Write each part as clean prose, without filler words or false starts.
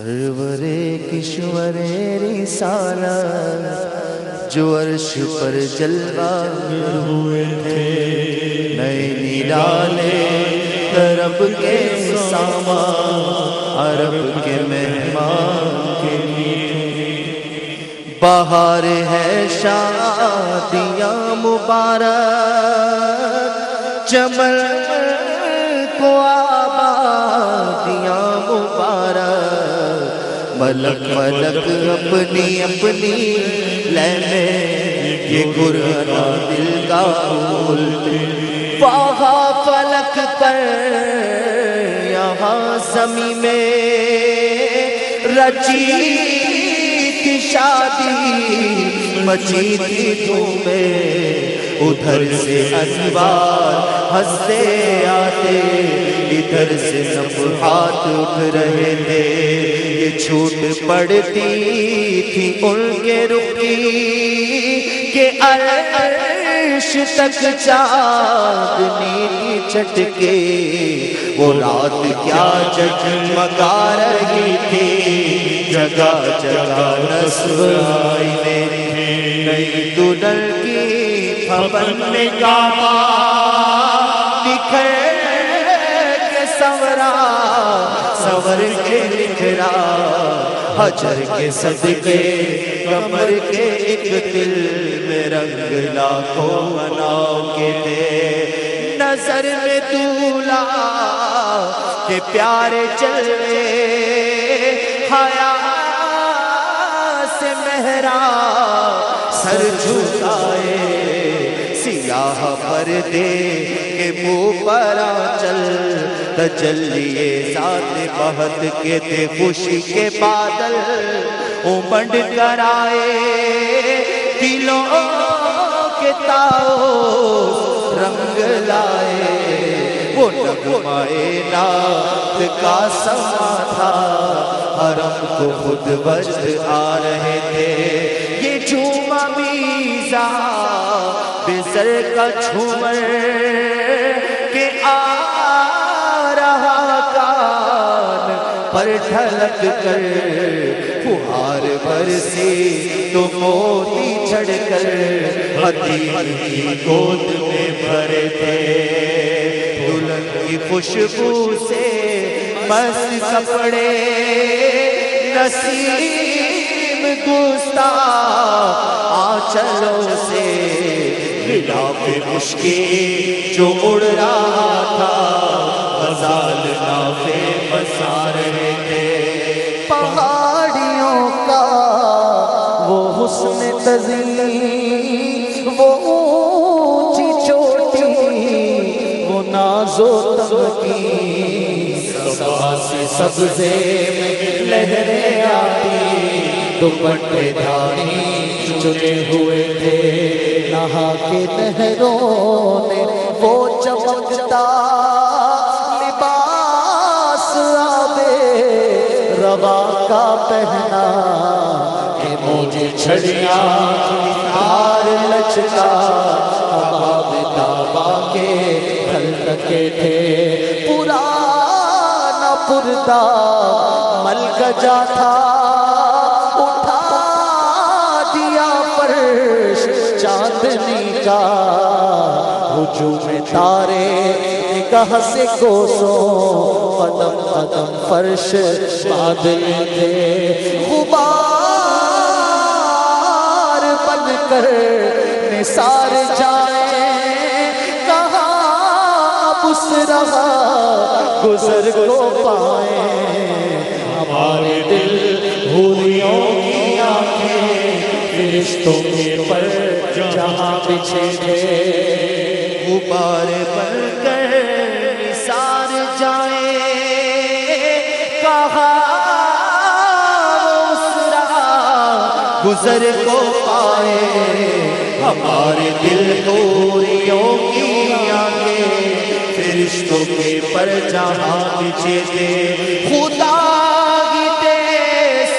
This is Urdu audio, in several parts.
سرور کشور رسالت جو عرش پر جلوہ گر ہوئے تھے، نئے نرالے طرب کے سامان عرب کے مہمان کے لیے۔ بہار ہے شادیاں مبارک، چمن کو آبادیاں مبارک، ملک ملک اپنی اپنی لے میں یہ قرآن دل کا بولتے۔ وہاں فلک پر یہاں زمین میں رچی تھی شادی، مچی تھی دھومیں، ادھر سے انوار ہنستے آتے، ادھر سے نفحات اٹھ رہے تھے۔ یہ چھوٹ پڑتی تھی ان کے رخ کی کہ عرش تک چاندنی چٹکے، وہ رات کیا جگمگا رہی تھی، جگہ جگہ نصب آئی میری نئی دلہن کی پھپن میں کعبہ بکھر کے سورا سور کے بکھرا، حجر کے صدقے کمر کے ایک دل میں رنگ لاکھوں بناؤ کے تھے۔ نظر میں دولہا کے پیارے چلے، حیا سے مہرا سر جھکائے، سیاہ پردے کے منہ پر آنچل، تجلیے ذات بہت کے تھے، خوشی کے بادل امڑ کر آئے، دلوں کے تاؤس رنگ لائے۔ وہ نغمۂ نعت کا سما تھا، حرم کو خود وجد آ رہے تھے۔ یہ جھوما میزا بزر کا جھومر کہ آ رہا کان پر ڈھلک کر، فہار برسی تو موتی چھڑ کر حتیم کی گود میں بھرے تھے۔ دلہن کی خوشبو سے مست کپڑے، نسیم گستاخ آنچلوں سے غلاف مشکی جو اڑ رہا تھا، غزال نافے بسا رہے تھے۔ پہاڑیوں کا وہ حسن تزئین، وہ اونچی چوٹی، وہ ناز و تمکین، صبا سے سبزے میں لہریں آتی، دوپٹے دھاری چنے ہوئے تھے۔ نہا کے نہروں نے وہ چمکتا لباس آبے روا کا پہنا، کہ مجھے چھڑیاں تار لچکا، اباب تابا کے پھل تکے تھے۔ پرانا پردہ ملکجا تھا، اٹھا دیا فرش چاندنی کا، ہجوم تارے نگاہ سے کوسوں، قدم قدم فرش بادل تھے۔ غبار بن کر نثار جائیں، کہاں بس رہا گزر کو پائیں، ہمارے دل حوریوں کی آنکھیں فرشتوں کے پر جہاں بچھے تھے۔ غبار بن کر نثار جائیں، کہاں اسرا گزر کو پائے، ہمارے دل حوریوں کی آنکھیں فرشتوں کے پر جہاں بچھے تھے۔ خدا کی تے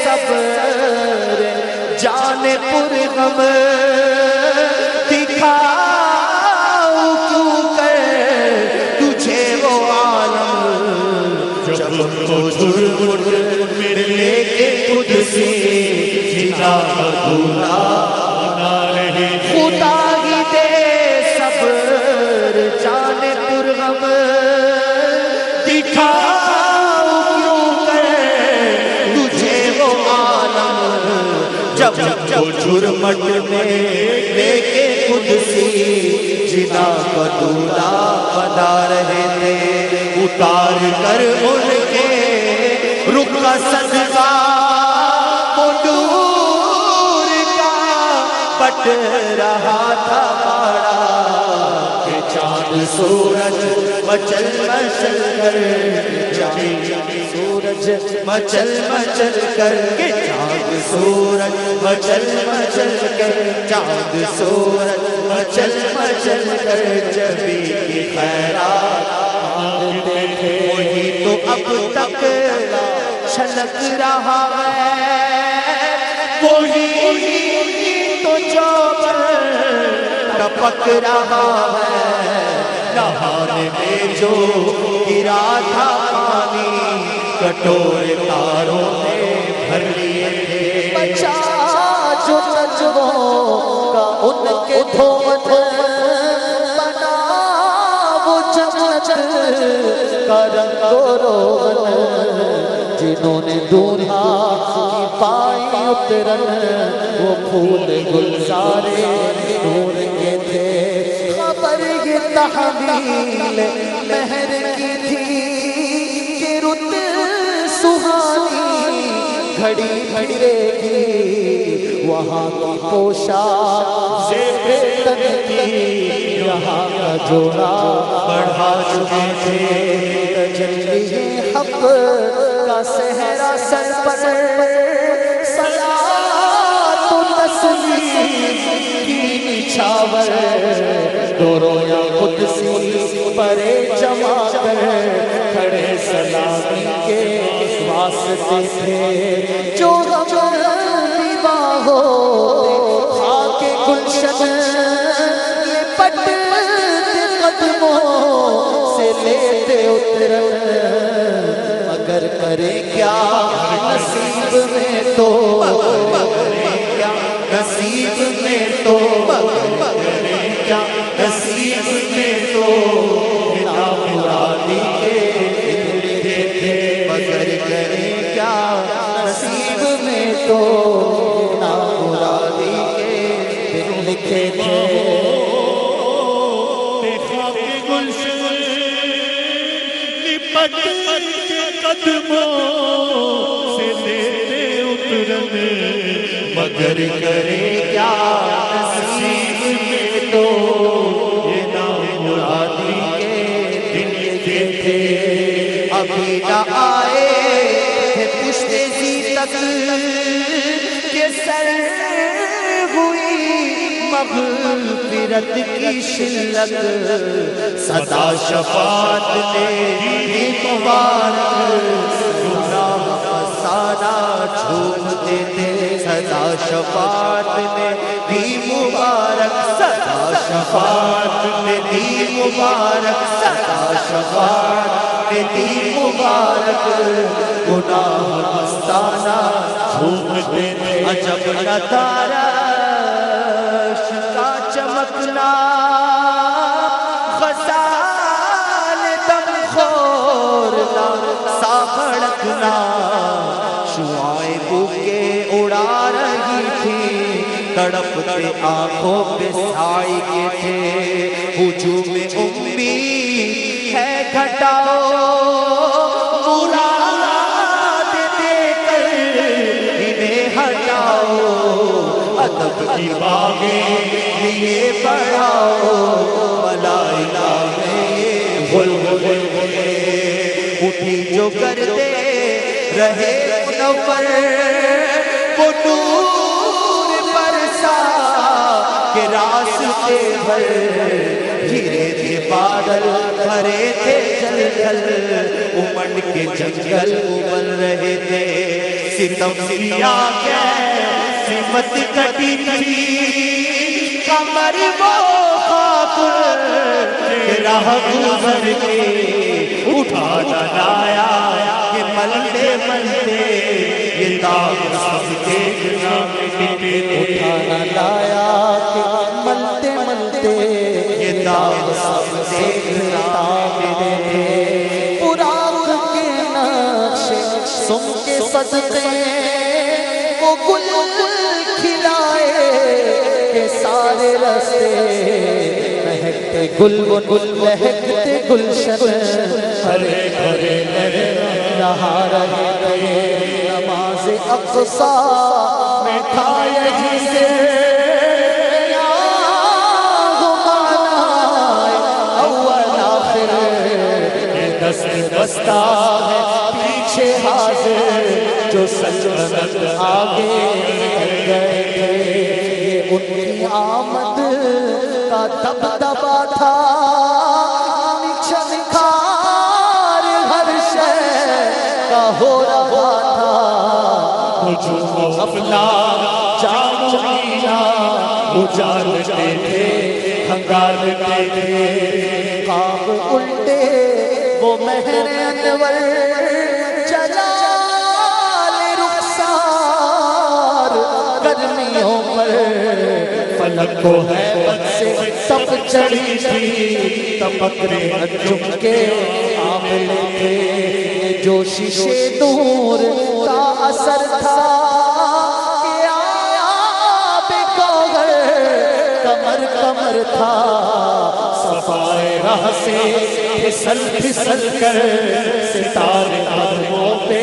صبر جان پر غم دکھاؤ کیوں کر تجھے وہ عالم، جب کو ضرورت ملے جب وہ جھرمٹ میں لے کے قدسی جنا کا دولہ بنا رہے تھے، اتار کر ان کے رخ کا صدقہ وہ نور کا بٹ رہا تھا باڑا کہ چاند سورج مچل مچل کر سورج مچل مچل کر کے چاند سورج مچل مچل کر چاند سورج مچل مچل کر جبی کی خیرات مانگتے تھے، وہی تو اب تک چھلک رہا ہے، وہی تو چوبر ٹپک رہا ہے، نہانے میں جو گرا تھا پانی کٹورے تاروں میں بھر لیے تھے، بچا جو نجموں کا ان کے دھوت بنا وہ جنت کا رنگ و روغن، جنہوں نے دولہا کی پائی اترن وہ پھول گلزارے نور کے تھے، خبر یہ تحویل مہر کی تھی کہ رت سہانی گھڑی بھیرے گی، وہاں کی پوشاک زیب تن کی یہاں کا جوڑا بڑھا چکے تھے، تجلی حق کا صحرا سر پر صلاۃ و تسلیم کی نچھاور، دو رویا قدسی پرے جما کر کھڑے سلامی کے واسطے تھے، جو غم دیوا ہوتے خاک گلشن یہ پٹتے قدموں سے لیتے اترن، مگر کرے کیا نصیب میں تو، کرے کیا نصیب میں تو، کرے کیا نصیب میں تو، نا مرادی کے لکھے تھے، مگر کرے کیا نصیب میں تو، نا مرادی کے لکھے تھے، لپٹ کے قدموں سے لیتے اترن، مگر کرے کیا نصیب میں تو، یہ نامرادی کے دن کے تھے، ابھی نہ آئے تھے پشت زی تک کہ سر ہوئی مغفرت کی شلت، صدا شفاعت نے بھی مبارک گناہ فسانہ چھومتے تھے، صدا شفاعت نے بھی مبارک، صدا شفاعت نے دی مبارک، صدا شفاعت نے دی مبارک گناہ فسانہ چھومتے تھے، عجب نہ تارش کا چمکنا، غزال دم خورنا سا بھڑکنا، شعائیں بوکے اڑا رہی تھی، تڑپتے آنکھوں پہ سائے کے تھے، ہجوم امید ہے گھٹاؤ مراد دے کر انہیں ہٹاؤ، ادب کی باغیں لیے بڑھاؤ، ملائکہ میں بلبلیں اٹھی جو کرتے رہے منور، وہ نور برسا کہ راستے بھر گھرے تھے بادل بھرے تھے جل جل، امنڈ کے جنگل ابل رہے تھے، ستم سیا کے سمت کٹی تھی، کمر وہ خاکر کہ راہ گزر کے اٹھانا لایا کہ ملتے ملتے یہ داغ سب دیکھنا مٹتے، اٹھانا لایا کہ ملتے ملتے یہ داغ سب دیکھنا مٹتے، براق کے نقش سم کے صدقے وہ گل کھلائے کہ سارے رستے مہکتے گل مہکتے گلشن ہرے ہرے رہا رہے تھے نماز اقصا میں تھا یہی سے بستہ ہے پیچھے حاضر جو سلطنت آگے گئے تھے یہ ان کی آمد کا دبدبا تھا چھنکار ہر شے کا ہو رہا تھا ہجوم و غفلہ جام و مینا اجالتے تھے ہنگالتے تھے خواب الٹے وہ مہر انور جلال رخسار گرمیوں پر فلک کو ہیبت سے تب چڑھی تھی تمکرے انجم کے عاملے تھے یہ جو شیشے نور کا اثر تھا کہ آب کوثر کمر کمر تھا صفائے راہ سے پھسل پھسل کر ستارے قدموں پہ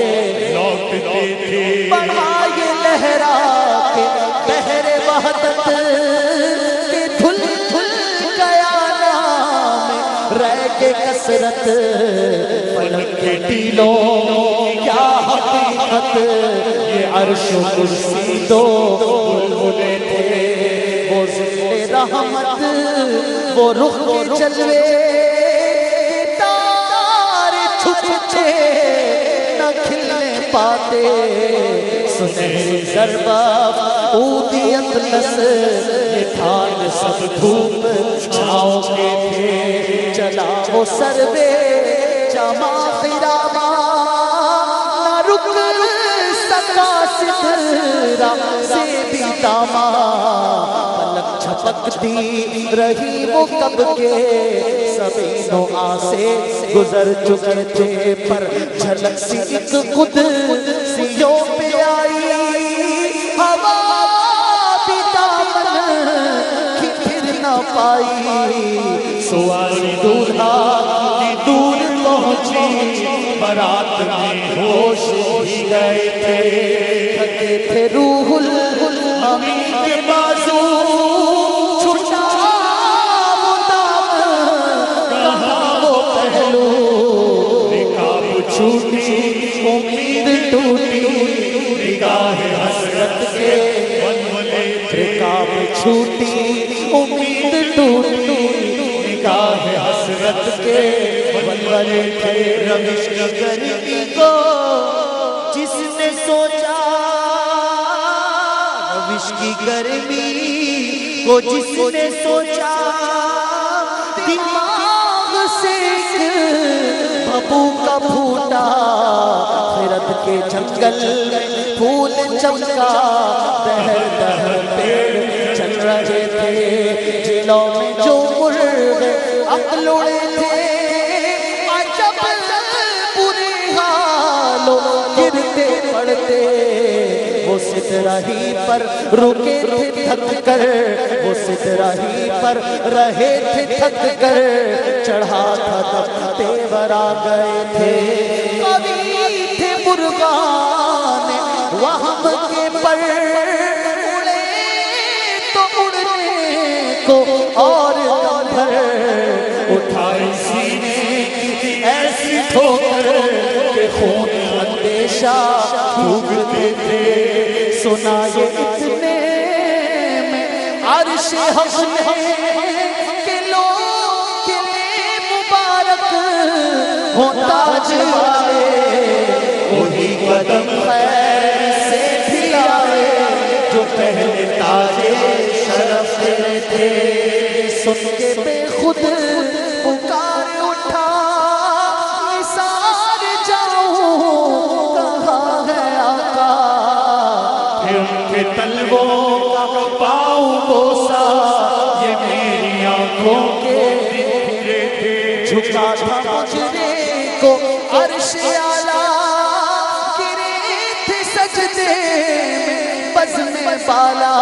لوٹتے تھے بڑھا یہ لہرا کے بحر وحدت کے دھل گیا نام رہ کے کثرت فلک کے ٹیلوں کیا حقیقت یہ عرش و کرسی دو بلبلے تھے وہ ذل رحمت وہ رخ کے جلوے تارے چھپتے نہ کھلنے پاتے سنہری ضربہ اودی اطلس یہ تھان سب دھوپ چھاؤں کے تھے چلا وہ سروے جمع خراما نہ رک سکا سترہ سے بھی داما پلک چھپکتی رہی وہ کب کے سبینوں آسے گزر چکے تھے پر جھلک سی ایک خود سیوں پہ آئی ہوا بھی دامن کی پھر نہ پائی سواری دولہا کی دور پہنچی برات میں ہوش ہی گئے تھے تھکے تھے روح الامین کے بازو چھٹا وہ دامن کہاں وہ پہلو نقاب چھوٹی امید ٹوٹی نگاہ حسرت کے ولولے تھے رکاب چھوٹی امید ٹوٹی نگاہ حسرت کے ولولے تھے روش کی گرمی کو جس نے سوچا روش کی گرمی کو جس نے سوچا دماغ سے بھبو کا پھوٹا خیرت کے جنگل پھول چمکا دہر دہر پیڑ چل رہے تھے جلوں میں جو مرغ عقل اڑے تھے عجب برے حالوں گرتے پڑتے وہ ستراہی پر رکے تھے تھک کر وہ ستراہی پر رہے تھے تھک کر چڑھا تھا تب تیور آ گئے تھے قوی تھے مرغان وہم کے پر اڑے تو اڑنے کو اور دم بھر اٹھائی سینے کی ایسی ٹھوکر کہ خون اندیشہ پھونکتے تھے سنا یہ اتنے میں عرش حق نے کہ لوگ کے لئے مبارک ہوں تاج والے وہی قدم خیر سے بھی آئے جو پہلے تاج شرف تیرے تھے سن کے بے خود پکار اٹھا نثار جاؤں کہاں ہے آقا پھر ان کے تلووں کا پاؤں بوسا یہ میری آنکھوں کے بکھرے تھے جھکا تھا مجرے کو عرش اعلیٰ گرے تھے سجدے میں بزم بالا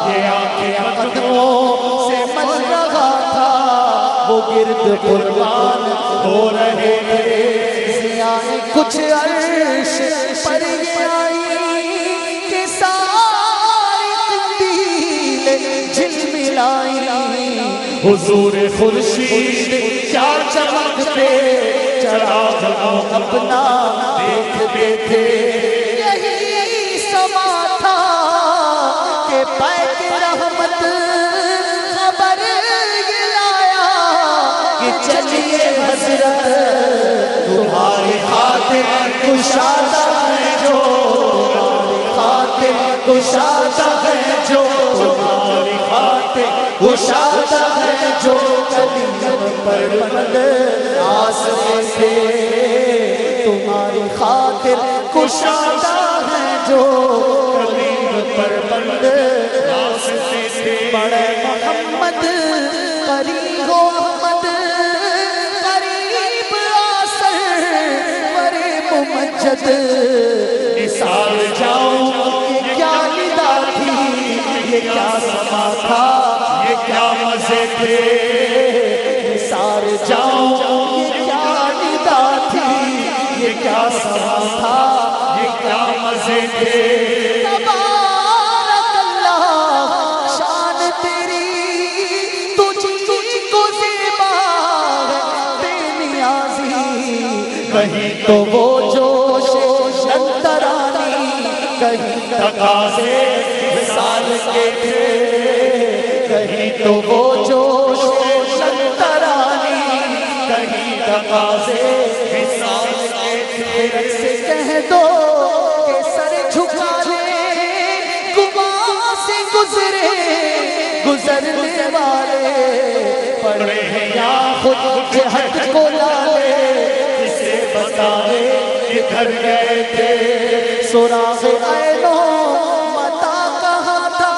یہ آنکھیں قدموں سے مل رہا تھا وہ گرد قربان ہو رہے تھے ضیاء کچھ عرش پر یہ آئی کہ ساری قندیل جھلملائی حضور خورشید کیا چمکتے چراغوں اپنا دیکھتے تھے یہی سما تھا کہ پیک رحمت خبر یہ لایا کہ چلیے حضرت تمہاری خاطر کشادہ ہے جو تمہاری خاطر کشادہ ہے جو تمہاری خاطر کشادہ ہے جو کلیم پر بند آسے تھے تمہاری خاطر کشادہ ہے جو کلیم پر بند آسے تھے بڑے محمد قریب احمد قریب آسر بڑے ممجد نثار جاؤں یہ کیا ندا تھی یہ کیا سما تھا یہ کیا مزے تھے نثار جاؤں یہ کیا ندا تھی یہ کیا سما تھا یہ کیا مزے تھے تبارک اللہ شان تیری تجھی کو زیبا ہے بے نیازی کہیں تو وہ جوش اندرانی کہیں تقاضے وصال کے تھے کہیں تو وہ جوش اندرانی کہیں تقاضے وصال کے تھے سے کہہ دو کہ سر جھکا لے گماں سے گزرے گزرنے والے پڑے ہیں یا خود جہت کو لالے اسے بتائے کدھر گئے تھے سراغ عینو متا کہاں تھا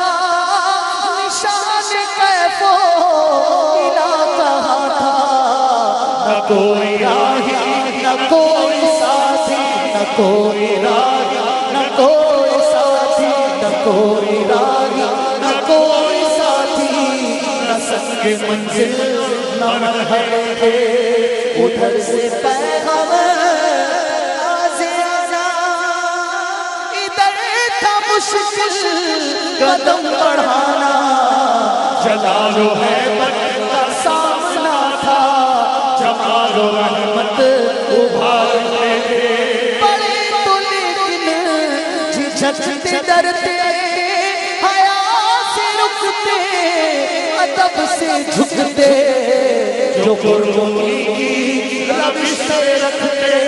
نشان کیف و الہ کہاں تھا نہ کوئی راہی نہ کوئی ساتھی نہ کوئی راہی نہ کوئی ساتھی نہ کوئی راہی نہ کوئی ساتھی نہ سنگ منزل نہ مرحلے تھے ادھر سے پیغام آزیانا ادھر تھا مشکل قدم بڑھانا جلال و حیبت کا سامنا تھا جمال و رحمت ابھارتے تھے بڑے تو لیکن جھجکتے ڈرتے حیا سے رکتے ادب سے جھکتے جو قربانی کی روش سے رکھتے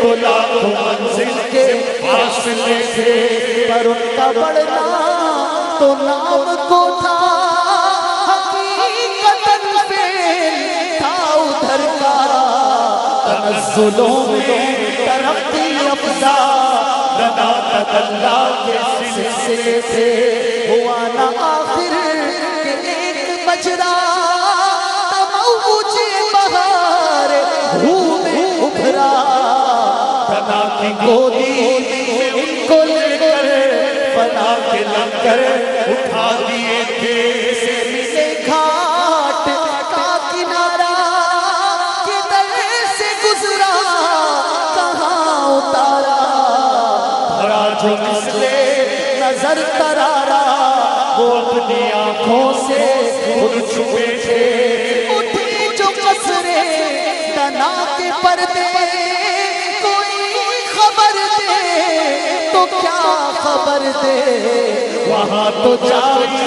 تو لاکھوں منزل کے فاصلے تھے پر ان کا بڑھنا تو نام کو تھا حقیقتاً فعل تھا ادھر کا تنزلوں میں ترقی افزا لنا تدلہ کے سلسلے تھے ہوا نہ آخر کہ ایک بجرا تموج بہار روح میں ابھرا فنا کی گودی میں ان کو لے کر فنا کے لنگر اٹھا دیے تھے سے ملے گھاٹ کا کنارہ کدھر سے گزرا کہاں اتارا بھرا جو مسلے نظر ترارا وہ اپنی آنکھوں سے خود چھپے تھے اٹھے جو قصرے دنا کے پردے کوئی خبر دے تو کیا خبر دے وہاں تو جاری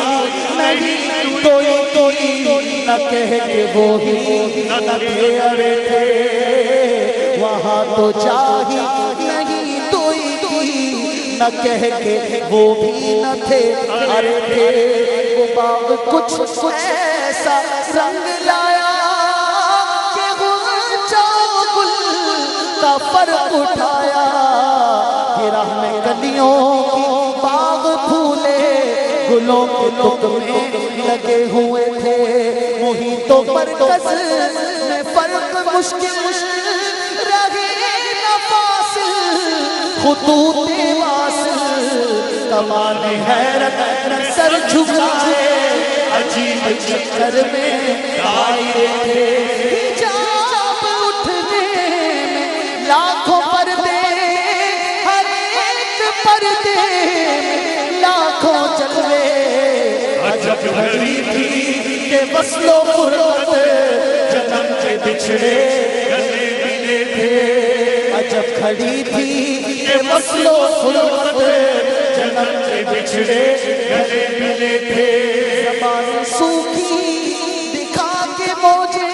نہیں کوئی نہ کہہ کہ وہی نہ تھے تھے وہاں تو چاہی نہیں توئی نہ کہہ کے وہ بھی نہ تھے ارے تھے وہ باغ کچھ ایسا رنگ لایا کہ غنچہ و گل کا فرق اٹھایا گرہ میں گلیوں کی باغ پھولے گلوں کے تکمے لگے ہوئے تھے محیط و مرکز میں فرق مشکل رہے نہ فاصل خطوط واصل کمال حیرت سر جھکائے عجیب چکر میں دائرے تھے حجاب اٹھنے میں لاکھوں پردے ہر ایک پردے میں لاکھوں جلوے عجب گھڑی تھی کہ وصل و فرقت جنم کے بچھڑے گلے ملے تھے عجب گھڑی تھی کہ وصل و فرقت جنم کے بچھڑے گلے ملے تھے زبان سوکھی دکھا کے مجھے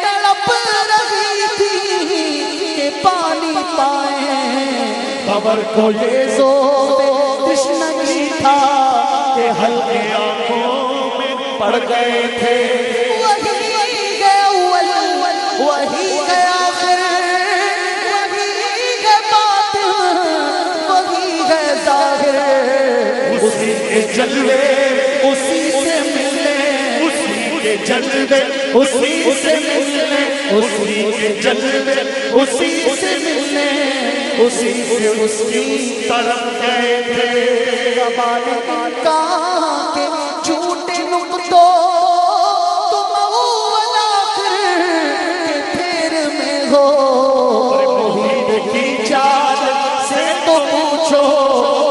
تڑپ رہی تھی کہ پانی پائیں خبر کو یہ زور تشنگی تھا کہ ہلکے آنکھوں میں پڑ گئے تھے وہی ہے اول وہی ہے آخر وہی ہے باطن وہی ہے ظاہر اسی کے جلوے اسی سے ملنے اسی کے جلوے اسی سے ملنے اسی کے جلوے اسی سے ملنے اسی سے اس کی طرف گئے تھے زبان کہاں کے جھوٹے نقطوں تم اول آخر کے پھر میں ہو محیط کی چال سے تو پوچھو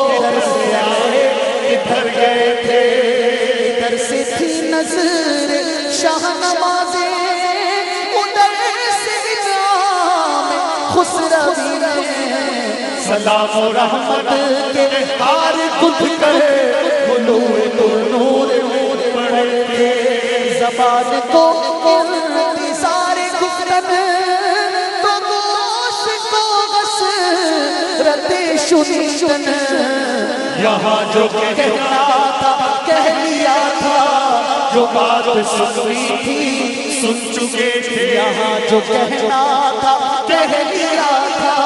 ادھر سے آئے ادھر گئے تھے ادھر سے تھی نظر شاہ نوازیں ادھر سے جام خسروی سلام و رحمت کے ہار خود کر نور پڑے تھے زبان کو انتظار گفتن تو گوش کو غسرت شنیدن یہاں جو کہنا تھا کہہ لیا تھا جو بات سنی تھی سن چکے تھے یہاں جو کہنا تھا کہہ لیا تھا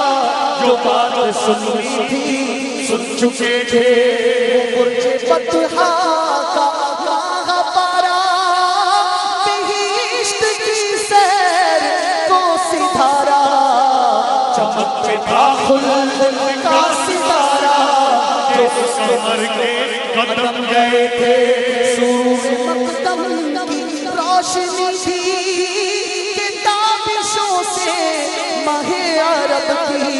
جو بات سنی تھی سن چکے تھے وہ برج بطحا کا ماہ پارا بہشت کی سیر کو ستارہ چمک پہ تھا خلد کا ستارہ جو اس کمر کے قدم گئے تھے سور مقدم کی روشنی تھی کتابشوں سے ماہ عرب کی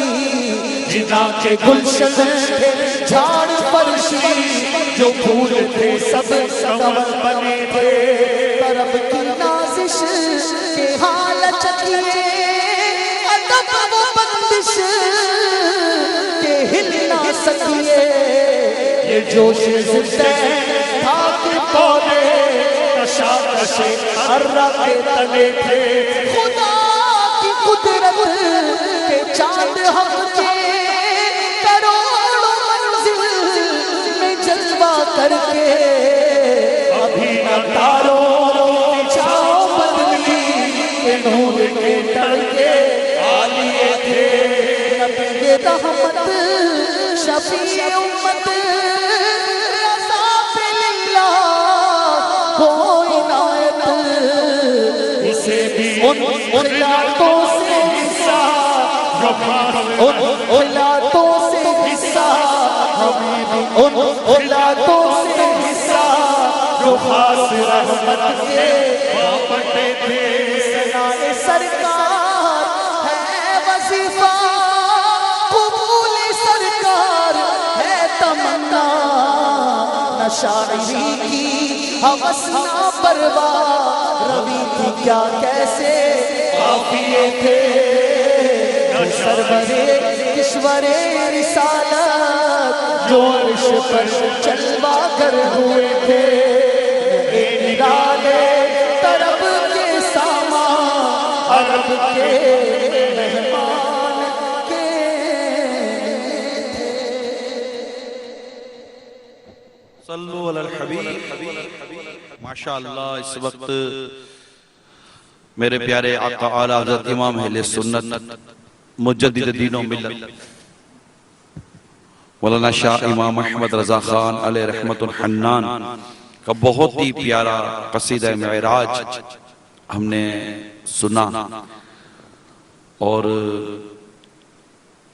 جنا کے گلشن تھے جھاڑ فرشی جو پھول تھے سب کنول بنے تھے طرب کی نازش کے حال چکیے ادب و بندش کے ہل نہ سکیے یہ جوش زندین تھا کہ پودے کشاکش ارہ کے تلے تھے خدا کی قدرت کے چاند حق کے کروڑوں منزل میں جلوہ کر کے ابھی نہ تاروں کی چھاؤں بدلی کہ نور کے تڑکے آلیے تھے نبی رحمت شفیع امت رضا پہ للہ ہو عنایت اسے بھی ان خلاتوں سے حصہ ان خلاتوں سے حصہ ہمیں بھی ان خلاتوں سے حصہ جو خاص رحمت کے بانٹے تھے ثنائے سرکار ہے وظیفہ قبول سرکار ہے تمنا نہ شاعری کی ہوس نہ پرواہ روی تھی کیا کیسے قافیے تھے سرورے کشور رسالت جو عرش پر چلوا کر ہوئے تھے نرالے طرب کے سامان عرب کے مہمان کے تھے صلو علی الحبیب ماشاءاللہ اس وقت میرے پیارے آقا اعلیٰ حضرت امام اہل سنت مجدد دین و ملت مولانا شاہ امام احمد رضا خان علیہ رحمت الحنان کا بہت ہی پیارا قصیدہ معراج ہم نے سنا اور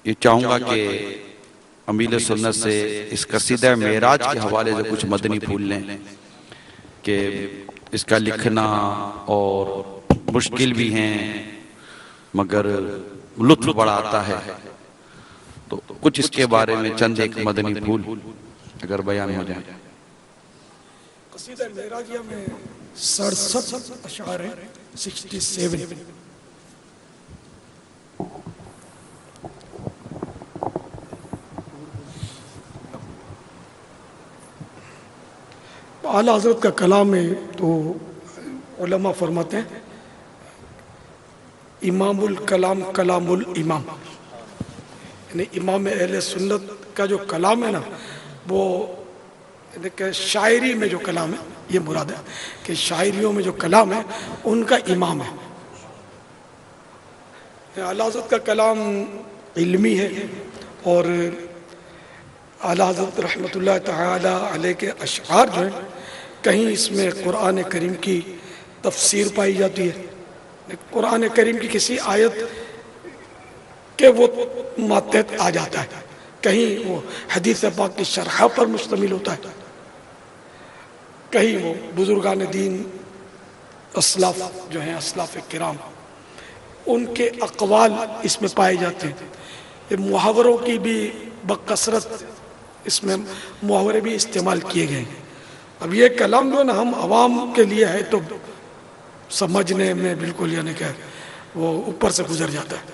یہ چاہوں گا کہ امیل سنت سے اس قصیدہ معراج کے حوالے سے کچھ مدنی پھول لیں کہ اس کا لکھنا اور مشکل بھی ہیں مگر لطف بڑا آتا ہے، تو کچھ اس کے بارے میں چند ایک مدنی پھول اگر بیان ہو جائے۔ قصیدہ معراجیہ میں 67 اشعار ہیں، 67۔ اعلیٰ حضرت کا کلام ہے، تو علماء فرماتے ہیں امام الکلام کلام الامام، یعنی امام اہل سنت کا جو کلام ہے نا، وہ یعنی کہ شاعری میں جو کلام ہے، یہ مراد ہے کہ شاعریوں میں جو کلام ہے ان کا امام ہے۔ اعلیٰ حضرت کا کلام علمی ہے، اور اعلیٰ حضرت رحمۃ اللہ تعالی علیہ کے اشعار جو ہیں، کہیں اس میں قرآن کریم کی تفسیر پائی جاتی ہے، قرآن کریم کی کسی آیت کے وہ ماتحت آ جاتا ہے، کہیں وہ حدیث پاک کی شرح پر مشتمل ہوتا ہے، کہیں وہ بزرگان دین اسلاف جو ہیں، اسلاف کرام، ان کے اقوال اس میں پائے جاتے ہیں۔ یہ محاوروں کی بھی بکثرت اس میں محاورے بھی استعمال کیے گئے ہیں۔ اب یہ کلام جو ہے نا، ہم عوام کے لیے ہے تو سمجھنے میں بالکل یعنی کہ وہ اوپر سے گزر جاتا ہے،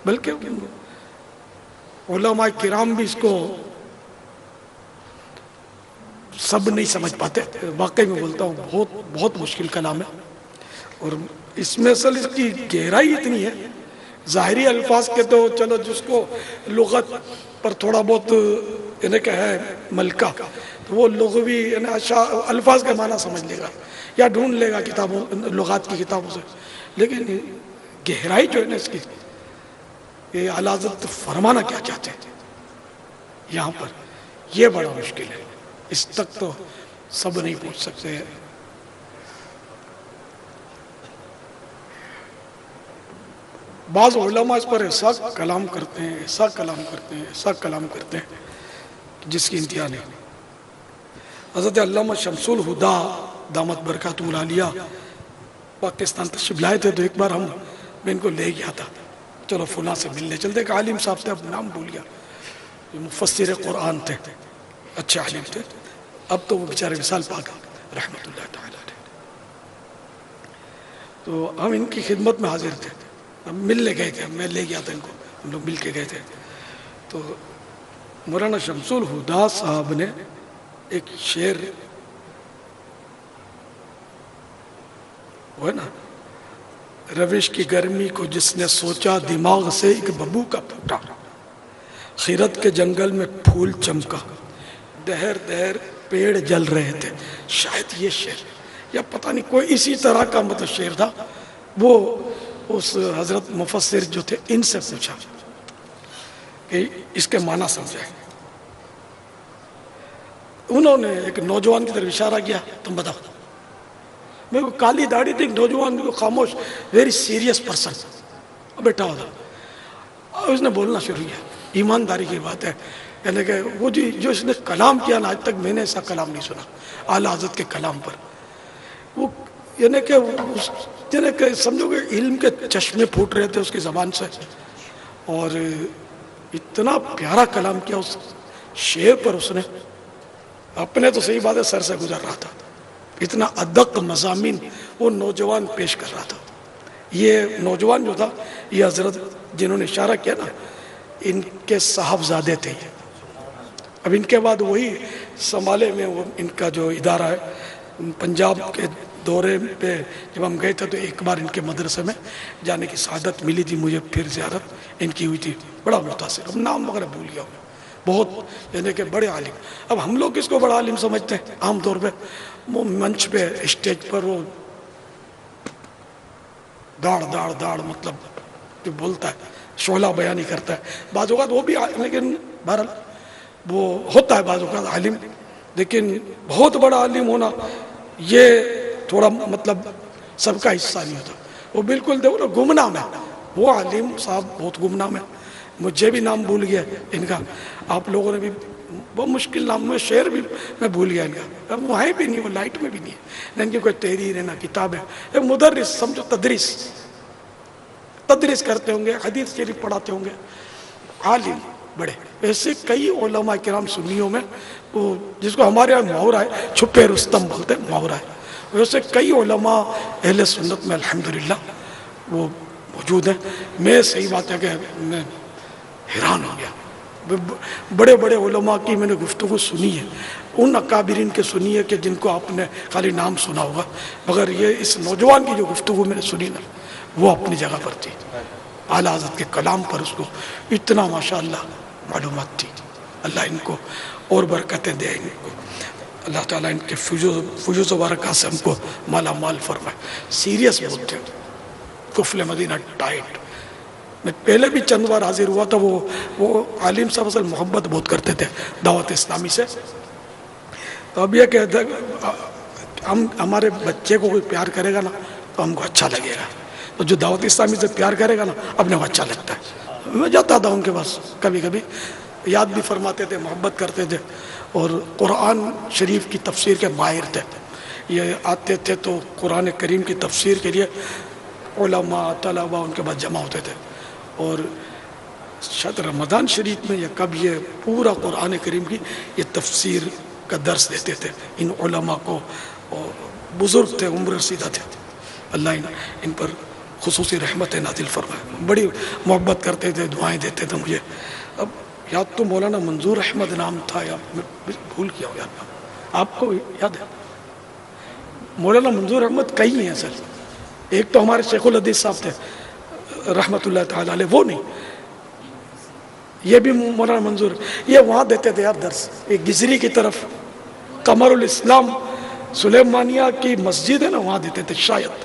بلکہ علماء کرام بھی اس کو سب نہیں سمجھ پاتے۔ واقعی میں بولتا ہوں بہت بہت مشکل کلام ہے، اور اس میں اصل اس کی گہرائی اتنی ہے۔ ظاہری الفاظ کے تو چلو جس کو لغت پر تھوڑا بہت یعنی کہ ہے ملکہ، تو وہ لغوی یعنی الفاظ کا معنی سمجھ لے گا یا ڈھونڈ لے گا کتابوں لغات کی کتابوں سے، لیکن گہرائی جو ہے نا اس کی، یہ اعلیٰ حضرت فرمانا کیا چاہتے ہیں یہاں پر، یہ بڑا مشکل ہے، اس تک تو سب نہیں پہنچ سکتے ہیں۔ بعض علماء اس پر ایسا کلام کرتے ہیں، ایسا کلام کرتے ہیں، ایسا کلام کرتے ہیں جس کی انتہا نہیں۔ حضرت علامہ شمس الہدا دامت برکاتہ العالیہ پاکستان تشریف لائے تھے، تو ایک بار میں ان کو لے گیا تھا، چلو فلاں سے ملنے چلتے، ایک عالم صاحب تھے، اب نام بھول گیا، مفسر قرآن تھے، اچھے عالم تھے، اب تو وہ بیچارے وصال پا گئے رحمۃ اللہ تعالی علیہ۔ تو ہم ان کی خدمت میں حاضر تھے، ہم ملنے گئے تھے، میں لے گیا تھا ان کو، ہم لوگ مل کے گئے تھے۔ تو مولانا شمس الہدا صاحب نے ایک شعر وہ ہے نا، روش کی گرمی کو جس نے سوچا دماغ سے ایک ببو کا پھوٹا، خیرت کے جنگل میں پھول چمکا، دہر دہر پیڑ جل رہے تھے۔ شاید یہ شعر یا پتہ نہیں کوئی اسی طرح کا مطلب شعر تھا، وہ اس حضرت مفسر جو تھے ان سے پوچھا کہ اس کے معنی سمجھائیں۔ انہوں نے ایک نوجوان کی طرف اشارہ کیا، تم بتاؤ۔ میرے کو کالی داڑھی تھی، نوجوان کو خاموش، ویری سیریس پرسن بیٹھا ہوتا، اور اس نے بولنا شروع کیا۔ ایمانداری کی بات ہے، یعنی کہ وہ جو اس نے کلام کیا نا، آج تک میں نے ایسا کلام نہیں سنا اعلیٰ حضرت کے کلام پر۔ وہ یعنی کہ سمجھو کہ علم کے چشمے پھوٹ رہے تھے اس کی زبان سے، اور اتنا پیارا کلام کیا اس شعر پر اس نے، اپنے تو صحیح بات ہے سر سے گزر رہا تھا، اتنا ادق مضامین وہ نوجوان پیش کر رہا تھا۔ یہ نوجوان جو تھا، یہ حضرت جنہوں نے اشارہ کیا نا، ان کے صاحبزادے تھے۔ اب ان کے بعد وہی سنبھالے میں وہ ان کا جو ادارہ ہے، پنجاب کے دورے پہ جب ہم گئے تھے تو ایک بار ان کے مدرسے میں جانے کی سعادت ملی تھی مجھے، پھر زیارت ان کی ہوئی تھی، بڑا متاثر، اب نام وغیرہ بھول گیا ہوں، بہت یعنی کہ بڑے عالم۔ اب ہم لوگ کس کو بڑا عالم سمجھتے ہیں عام طور پہ؟ وہ منچ پہ اسٹیج پر وہ داڑ داڑ داڑ مطلب جو بولتا ہے، شعلہ بیانی کرتا ہے، بعض اوقات وہ بھی، لیکن بہرحال وہ ہوتا ہے بعض اوقات عالم، لیکن بہت بڑا عالم ہونا یہ تھوڑا مطلب سب کا حصہ نہیں ہوتا۔ وہ بالکل دیکھو نا گمنام ہے، وہ عالم صاحب بہت گمنام ہے، مجھے بھی نام بھول گیا ان کا، آپ لوگوں نے بھی بہت مشکل نام میں، شعر بھی میں بھول گیا ان کا، اب وہ ہے بھی نہیں، وہ لائٹ میں بھی نہیں ہے، نہ ان کی کوئی تحریر ہے نہ کتاب ہے، ایک مدرس سمجھو، تدریس کرتے ہوں گے، حدیث شریف پڑھاتے ہوں گے، عالم بڑے. ایسے کئی علماء کرام سنیوں میں، وہ جس کو ہمارے یہاں محاورہ ہے چھپے رستم بولتے ہیں، محاورہ ہے، ویسے کئی علماء اہل سنت میں الحمدللہ وہ موجود ہیں. میں صحیح بات ہے کہ میں حیران ہو گیا، بڑے بڑے علماء کی میں نے گفتگو سنی ہے، ان اکابرین کے سنی ہے کہ جن کو آپ نے خالی نام سنا ہوگا، مگر یہ اس نوجوان کی جو گفتگو میں نے سنی نا، وہ اپنی جگہ پر تھی. اعلیٰ حضرت کے کلام پر اس کو اتنا ماشاءاللہ معلومات تھی. اللہ ان کو اور برکتیں دے، ان کو اللہ تعالیٰ ان کے فیوز و برکات سے ہم کو مالا مال فرمائے. سیریس بہت تھے، کفل مدینہ ٹائٹ. میں پہلے بھی چند بار حاضر ہوا تھا. وہ عالم صاحب اصل محبت بہت کرتے تھے دعوت اسلامی سے. تو اب یہ کہ ہم ہمارے بچے کو کوئی پیار کرے گا نا تو ہم کو اچھا لگے گا، تو جو دعوت اسلامی سے پیار کرے گا نا اپنے کو اچھا لگتا ہے. میں جاتا تھا ان کے پاس، کبھی کبھی یاد بھی فرماتے تھے، محبت کرتے تھے، اور قرآن شریف کی تفسیر کے ماہر تھے. یہ آتے تھے تو قرآن کریم کی تفسیر کے لیے علماء طلباء ان کے بعد جمع ہوتے تھے، اور شاید رمضان شریف میں یا کب یہ پورا قرآن کریم کی یہ تفسیر کا درس دیتے تھے ان علماء کو. اور بزرگ تھے، عمر رسیدہ تھے. اللہ ان پر خصوصی رحمت نازل فرمائے. بڑی محبت کرتے تھے، دعائیں دیتے تھے مجھے. اب یاد تو مولانا منظور احمد نام تھا، یا میں بھول گیا ہوں یاد. آپ کو یاد ہے؟ مولانا منظور احمد کئی ہیں سر. ایک تو ہمارے شیخ الحدیث صاحب تھے رحمۃ اللہ تعالی علیہ، وہ نہیں، یہ بھی مولانا منظور. یہ وہاں دیتے تھے یار درس، ایک گجری کی طرف قمر الاسلام سلیمانیہ کی مسجد ہے نا، وہاں دیتے تھے. شاید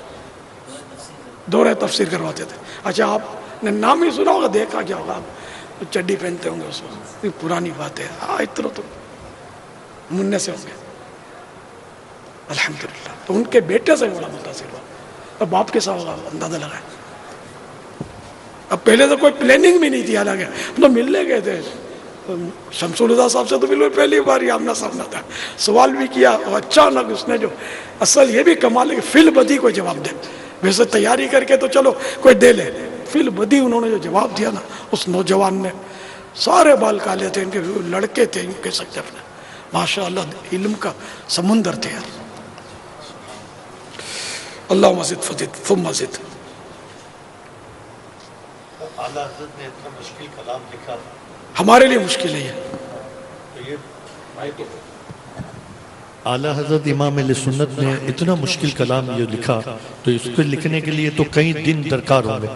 دورہ تفسیر کرواتے تھے. اچھا آپ نے نام ہی سنا ہوگا، دیکھا کیا ہوگا، آپ چڈی پہنتے ہوں گے اس وقت. پرانی بات ہے. ہاں اتنا تو منع سے ہوں گے الحمدللہ. تو ان کے بیٹے سے بڑا متاثر ہوا. اب باپ کے ساتھ ہوگا اندازہ لگائیں. اب پہلے تو کوئی پلاننگ بھی نہیں تھی، حالانکہ تو ملنے گئے تھے شمس الہدا صاحب سے، تو بالکل پہلی بار ہی آمنا سامنا تھا. سوال بھی کیا، اور اچانک اس نے جو اصل یہ بھی کمال ہے کہ فی البدی کوئی جواب دے. ویسے تیاری کر کے تو چلو کوئی دے لے، فی البدی انہوں نے جو جواب دیا نا اس نوجوان نے. سارے بال کالے تھے ان کے، لڑکے تھے ان کہہ سکتے اپنے، ماشاء اللہ علم کا سمندر تھے یار. اللہ مزید فزد ثم مزید. اعلیٰ حضرت نے اتنا مشکل کلام لکھا، ہمارے لیے مشکل ہے یہ. تو یہ اعلیٰ حضرت امام علیہ سنت نے اتنا مشکل کلام یہ لکھا، تو اس کو لکھنے کے لیے تو کئی دن درکار ہوں گے.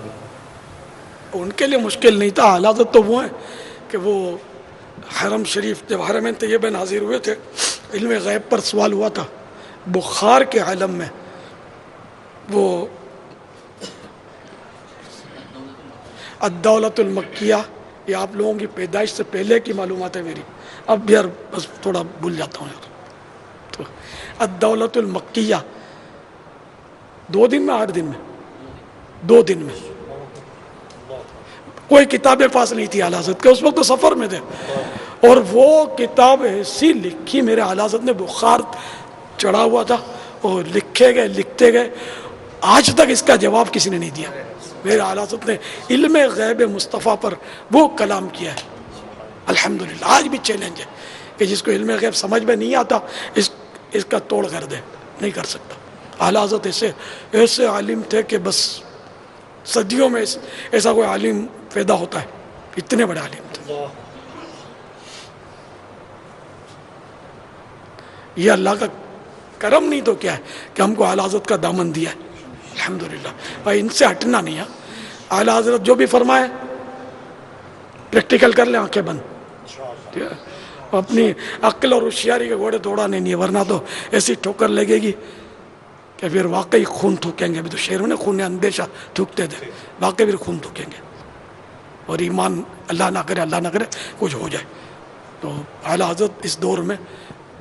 ان کے لیے مشکل نہیں تھا. اعلیٰ حضرت تو وہ ہیں کہ وہ حرم شریف جب حرمین طیبین حاضر ہوئے تھے، علم غیب پر سوال ہوا تھا. بخار کے عالم میں وہ الدولت المکیہ، یہ آپ لوگوں کی پیدائش سے پہلے کی معلومات ہے میری، اب یار بس تھوڑا بھول جاتا ہوں یار. تو الدولت المکیہ 2 دن میں 8 دن میں 2 دن میں. کوئی کتابیں پاس نہیں تھی اعلیٰ حضرت کے، اس وقت تو سفر میں تھے، اور وہ کتاب ایسی لکھی میرے اعلیٰ حضرت نے، بخار چڑھا ہوا تھا اور لکھے گئے لکھتے گئے. آج تک اس کا جواب کسی نے نہیں دیا. میرے اعلیٰ حضرت نے علم غیب مصطفیٰ پر وہ کلام کیا ہے الحمدللہ. آج بھی چیلنج ہے کہ جس کو علم غیب سمجھ میں نہیں آتا اس کا توڑ کر دے، نہیں کر سکتا. اعلیٰ حضرت ایسے عالم تھے کہ بس صدیوں میں ایسا کوئی عالم پیدا ہوتا ہے، اتنے بڑے عالم تھے. یہ اللہ کا کرم نہیں تو کیا ہے کہ ہم کو اعلیٰ حضرت کا دامن دیا ہے الحمدللہ. بھائی ان سے ہٹنا نہیں ہے. اعلیٰ حضرت جو بھی فرمائے پریکٹیکل کر لیں، آنکھیں بند. اپنی عقل اور ہوشیاری کے گھوڑے دوڑانے نہیں ہے، ورنہ تو ایسی ٹھوکر لگے گی کہ پھر واقعی خون تھوکیں گے. ابھی تو شیروں نے خون اندیشہ تھوکتے تھے، واقعی پھر خون تھوکیں گے. اور ایمان اللہ نہ کرے کچھ ہو جائے. تو اعلیٰ حضرت اس دور میں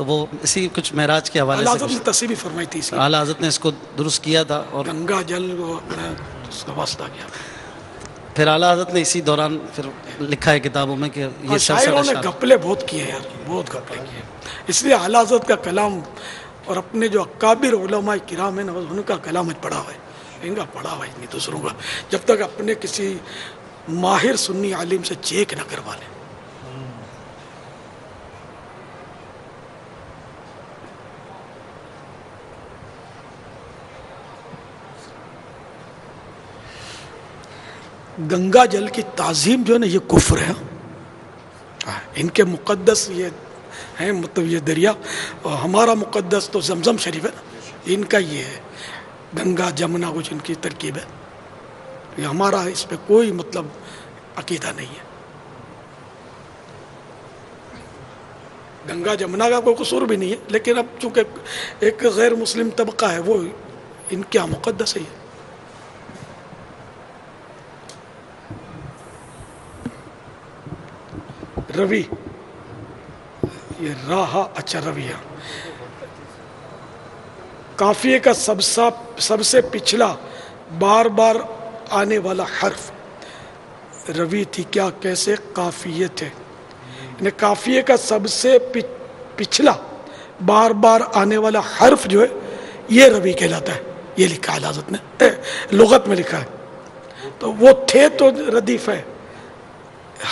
تو وہ اسی کچھ معراج کے حوالے حضرت سے نے تصحیح فرمائی تھی اس کی، اعلیٰ حضرت نے اس کو درست کیا تھا، اور گنگا جل کو اپنے اس کا واسطہ کیا. پھر اعلیٰ حضرت نے اسی دوران پھر لکھا ہے کتابوں میں کہ یہ شاعروں نے 67 گپلے بہت کیے یار، بہت گپلے کیے. اس لیے اعلیٰ حضرت کا کلام اور اپنے جو اکابر علماء کرام ہیں نا ان کا کلام پڑھا ہوا ہے، ان کا پڑھا ہوا ہے نہیں دوسروں کا، جب تک اپنے کسی ماہر سنی عالم سے چیک نہ کروا لیں. گنگا جل کی تعظیم جو ہے نا یہ کفر ہے. ان کے مقدس یہ ہیں، مطلب یہ دریا، اور ہمارا مقدس تو زمزم شریف ہے نا، ان کا یہ ہے گنگا جمنا کچھ ان کی ترکیب ہے. یہ ہمارا اس پہ کوئی مطلب عقیدہ نہیں ہے. گنگا جمنا کا کوئی قصور بھی نہیں ہے، لیکن اب چونکہ ایک غیر مسلم طبقہ ہے وہ ان کے یہاں مقدس ہے. روی، یہ راہا، اچھا رویہ، قافیے کا سب سے پچھلا بار بار آنے والا حرف روی تھی کیا، کیسے قافیے تھے. یعنی قافیے کا سب سے پچھلا بار بار آنے والا حرف جو ہے یہ روی کہلاتا ہے. یہ لکھا ہے حضرت نے، لغت میں لکھا ہے. تو وہ تھے تو ردیف ہے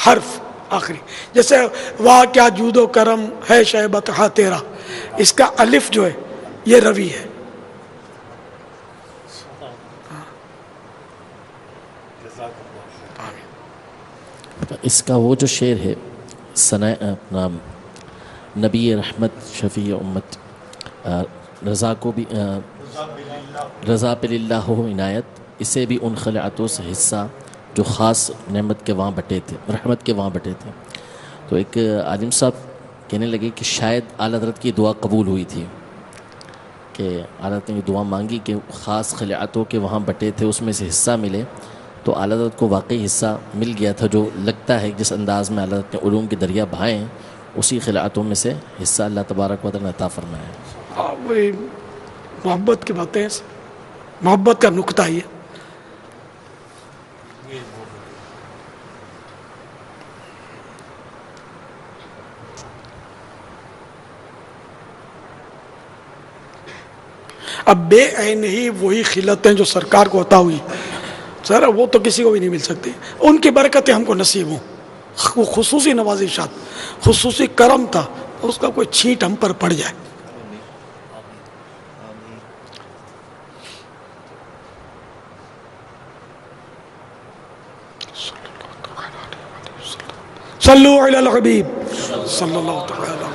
حرف آخری، جیسے واہ کیا جود و کرم ہے شیبت ہاں تیرا، اس کا الف جو ہے یہ روی ہے. اس کا وہ جو شعر ہے اپنا نبی رحمت شفیع امت رضا کو بھی رضا پہ للہ ہو عنایت، اسے بھی ان خلعتوں سے حصہ جو خاص نعمت کے وہاں بٹے تھے، رحمت کے وہاں بٹے تھے. تو ایک عالم صاحب کہنے لگے کہ شاید اعلیٰ حضرت کی دعا قبول ہوئی تھی، کہ اعلیٰ حضرت نے دعا مانگی کہ خاص خلعتوں کے وہاں بٹے تھے اس میں سے حصہ ملے. تو اعلیٰ حضرت کو واقعی حصہ مل گیا تھا، جو لگتا ہے جس انداز میں اعلیٰ حضرت نے علوم کے دریا بہائے ہیں اسی خلعتوں میں سے حصہ اللہ تبارک و تعالیٰ نے عطا فرمایا ہے. وہی محبت کی باتیں ہیں، محبت کا نقطہ ہی ہے. اب بے عین ہی وہی خلتیں جو سرکار کو عطا ہوئی سر، وہ تو کسی کو بھی نہیں مل سکتی. ان کی برکتیں ہم کو نصیب ہوں. وہ خصوصی نوازشات، خصوصی کرم تھا، اس کا کوئی چھینٹ ہم پر پڑ جائے. صلو علی الحبیب صلی اللہ تعالی علیہ.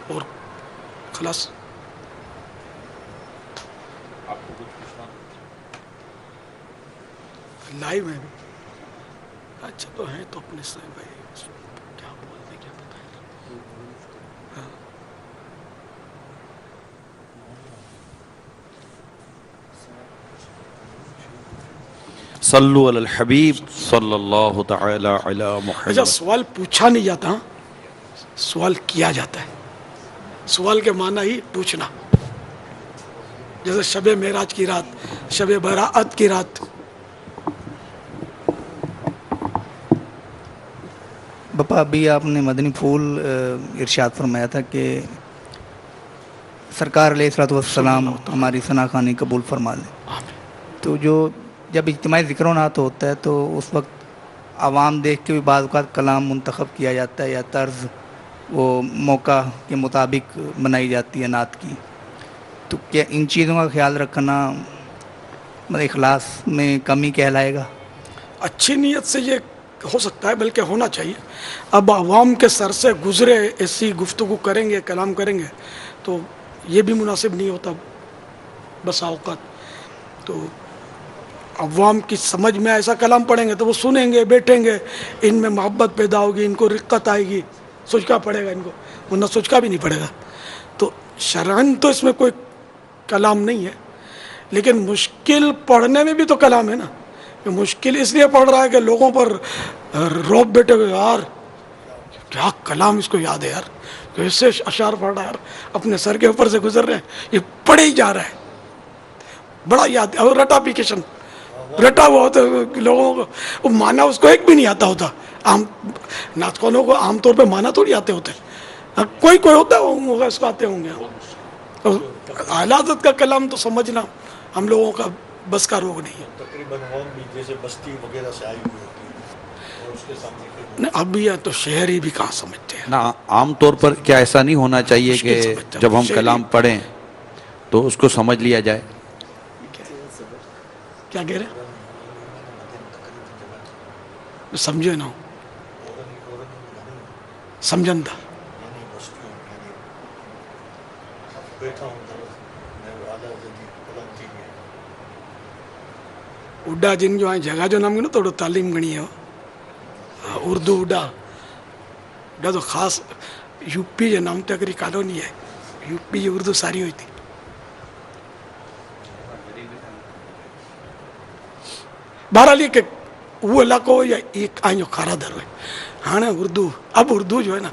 اور خلاص لائیو میں بھی اچھا تو ہیں تو اپنے سے بھائی کیا بولنے کیا پتہ ہے. صلو علی الحبیب صلی اللہ تعالی علی محمد. اچھا سوال پوچھا نہیں جاتا، سوال کیا جاتا ہے. سوال کے معنی ہی پوچھنا، جیسے شب معراج کی رات، شب براءت کی رات. بپا ابھی آپ نے مدنی پھول ارشاد فرمایا تھا کہ سرکار علیہ الصلوۃ والسلام ہماری ثنا خوانی قبول فرما لیں. تو جو جب اجتماعی ذکر و نعت ہوتا ہے تو اس وقت عوام دیکھ کے بھی بعض اوقات کلام منتخب کیا جاتا ہے یا طرز وہ موقع کے مطابق بنائی جاتی ہے نعت کی. تو کیا ان چیزوں کا خیال رکھنا اخلاص میں کمی کہلائے گا؟ اچھی نیت سے یہ ہو سکتا ہے، بلکہ ہونا چاہیے. اب عوام کے سر سے گزرے ایسی گفتگو کریں گے، کلام کریں گے تو یہ بھی مناسب نہیں ہوتا بسا اوقات. تو عوام کی سمجھ میں ایسا کلام پڑھیں گے تو وہ سنیں گے، بیٹھیں گے، ان میں محبت پیدا ہوگی، ان کو رقت آئے گی، سوچنا پڑے گا ان کو، ورنہ سوچنا بھی نہیں پڑے گا. تو شرعاً تو اس میں کوئی کلام نہیں ہے، لیکن مشکل پڑھنے میں بھی تو کلام ہے نا. یہ مشکل اس لیے پڑ رہا ہے کہ لوگوں پر روب بیٹے ہوئے، یار کیا کلام اس کو یاد ہے یار، کیسے اشعار پڑھ رہا ہے یار، اپنے سر کے اوپر سے گزر رہے ہیں، یہ پڑھے ہی جا رہا ہے، بڑا یاد ہے، اور رٹا اپلیکیشن رٹا ہوا ہوتا ہے لوگوں کو، وہ مانا اس کو ایک بھی نہیں آتا ہوتا. عام نعت خوانوں کو عام طور پہ مانا تھوڑی آتے ہوتے ہیں، کوئی ہوتا ہے اس کو آتے ہوں گے. اعلیٰ حضرت کا کلام تو سمجھنا ہم لوگوں کا بس کا روگ نہیں ہے. تقریباً عوام بھی جیسے بستی وغیرہ سے آئی ہوئی ہوتی ہے اور اس کے سامنے اب یہ تو شہری بھی کہاں سمجھتے ہیں. نا عام طور پر کیا ایسا نہیں ہونا چاہیے کہ جب ہم کلام پڑھیں تو اس کو سمجھ لیا جائے؟ کیا کہہ رہے ہیں؟ سمجھے نہ ہو سمجھن تھا. بیٹھا ہوں میں اعلیٰ حضرت قلم تھی اڈا جن جو جگہ جو نام نا تھوڑا تعلیم گھنی ہے اردو اڈا اڈا تو خاص یو پی جو نام تکری کالونی ہے، یو پی جو اردو ساری ہوئی تھی. بہرحال یہ کہ وہ علاقہ یا ایک آئیں جو کھارا در ہوئے ہاں نا اردو، اب اردو جو ہے نا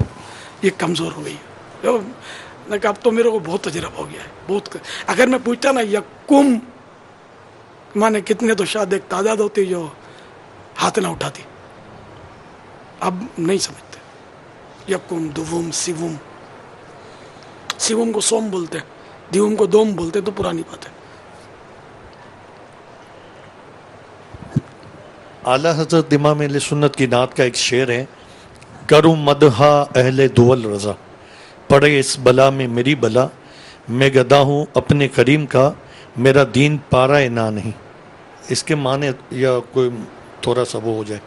یہ کمزور ہو گئی ہے. اب تو میرے کو بہت تجربہ ہو گیا ہے بہت. اگر میں پوچھتا نا یکم مانے کتنے تو شاید ایک تعداد ہوتی جو ہاتھ نہ اٹھاتی. اب نہیں سمجھتے. یکم دوم سیوم، سیوم کو سوم بولتے ہیں، دیوم کو دوم بولتے ہیں، تو پرانی بات ہے. اعلیٰ حضرت امام اہل سنت کی نعت کا ایک شعر ہے، کروں مدحا اہل دول رضا، پڑے اس بلا میں میری بلا، میں گدا ہوں اپنے کریم کا، میرا دین پارا نہ نہیں. اس کے معنی یا کوئی تھوڑا سا وہ ہو جائے.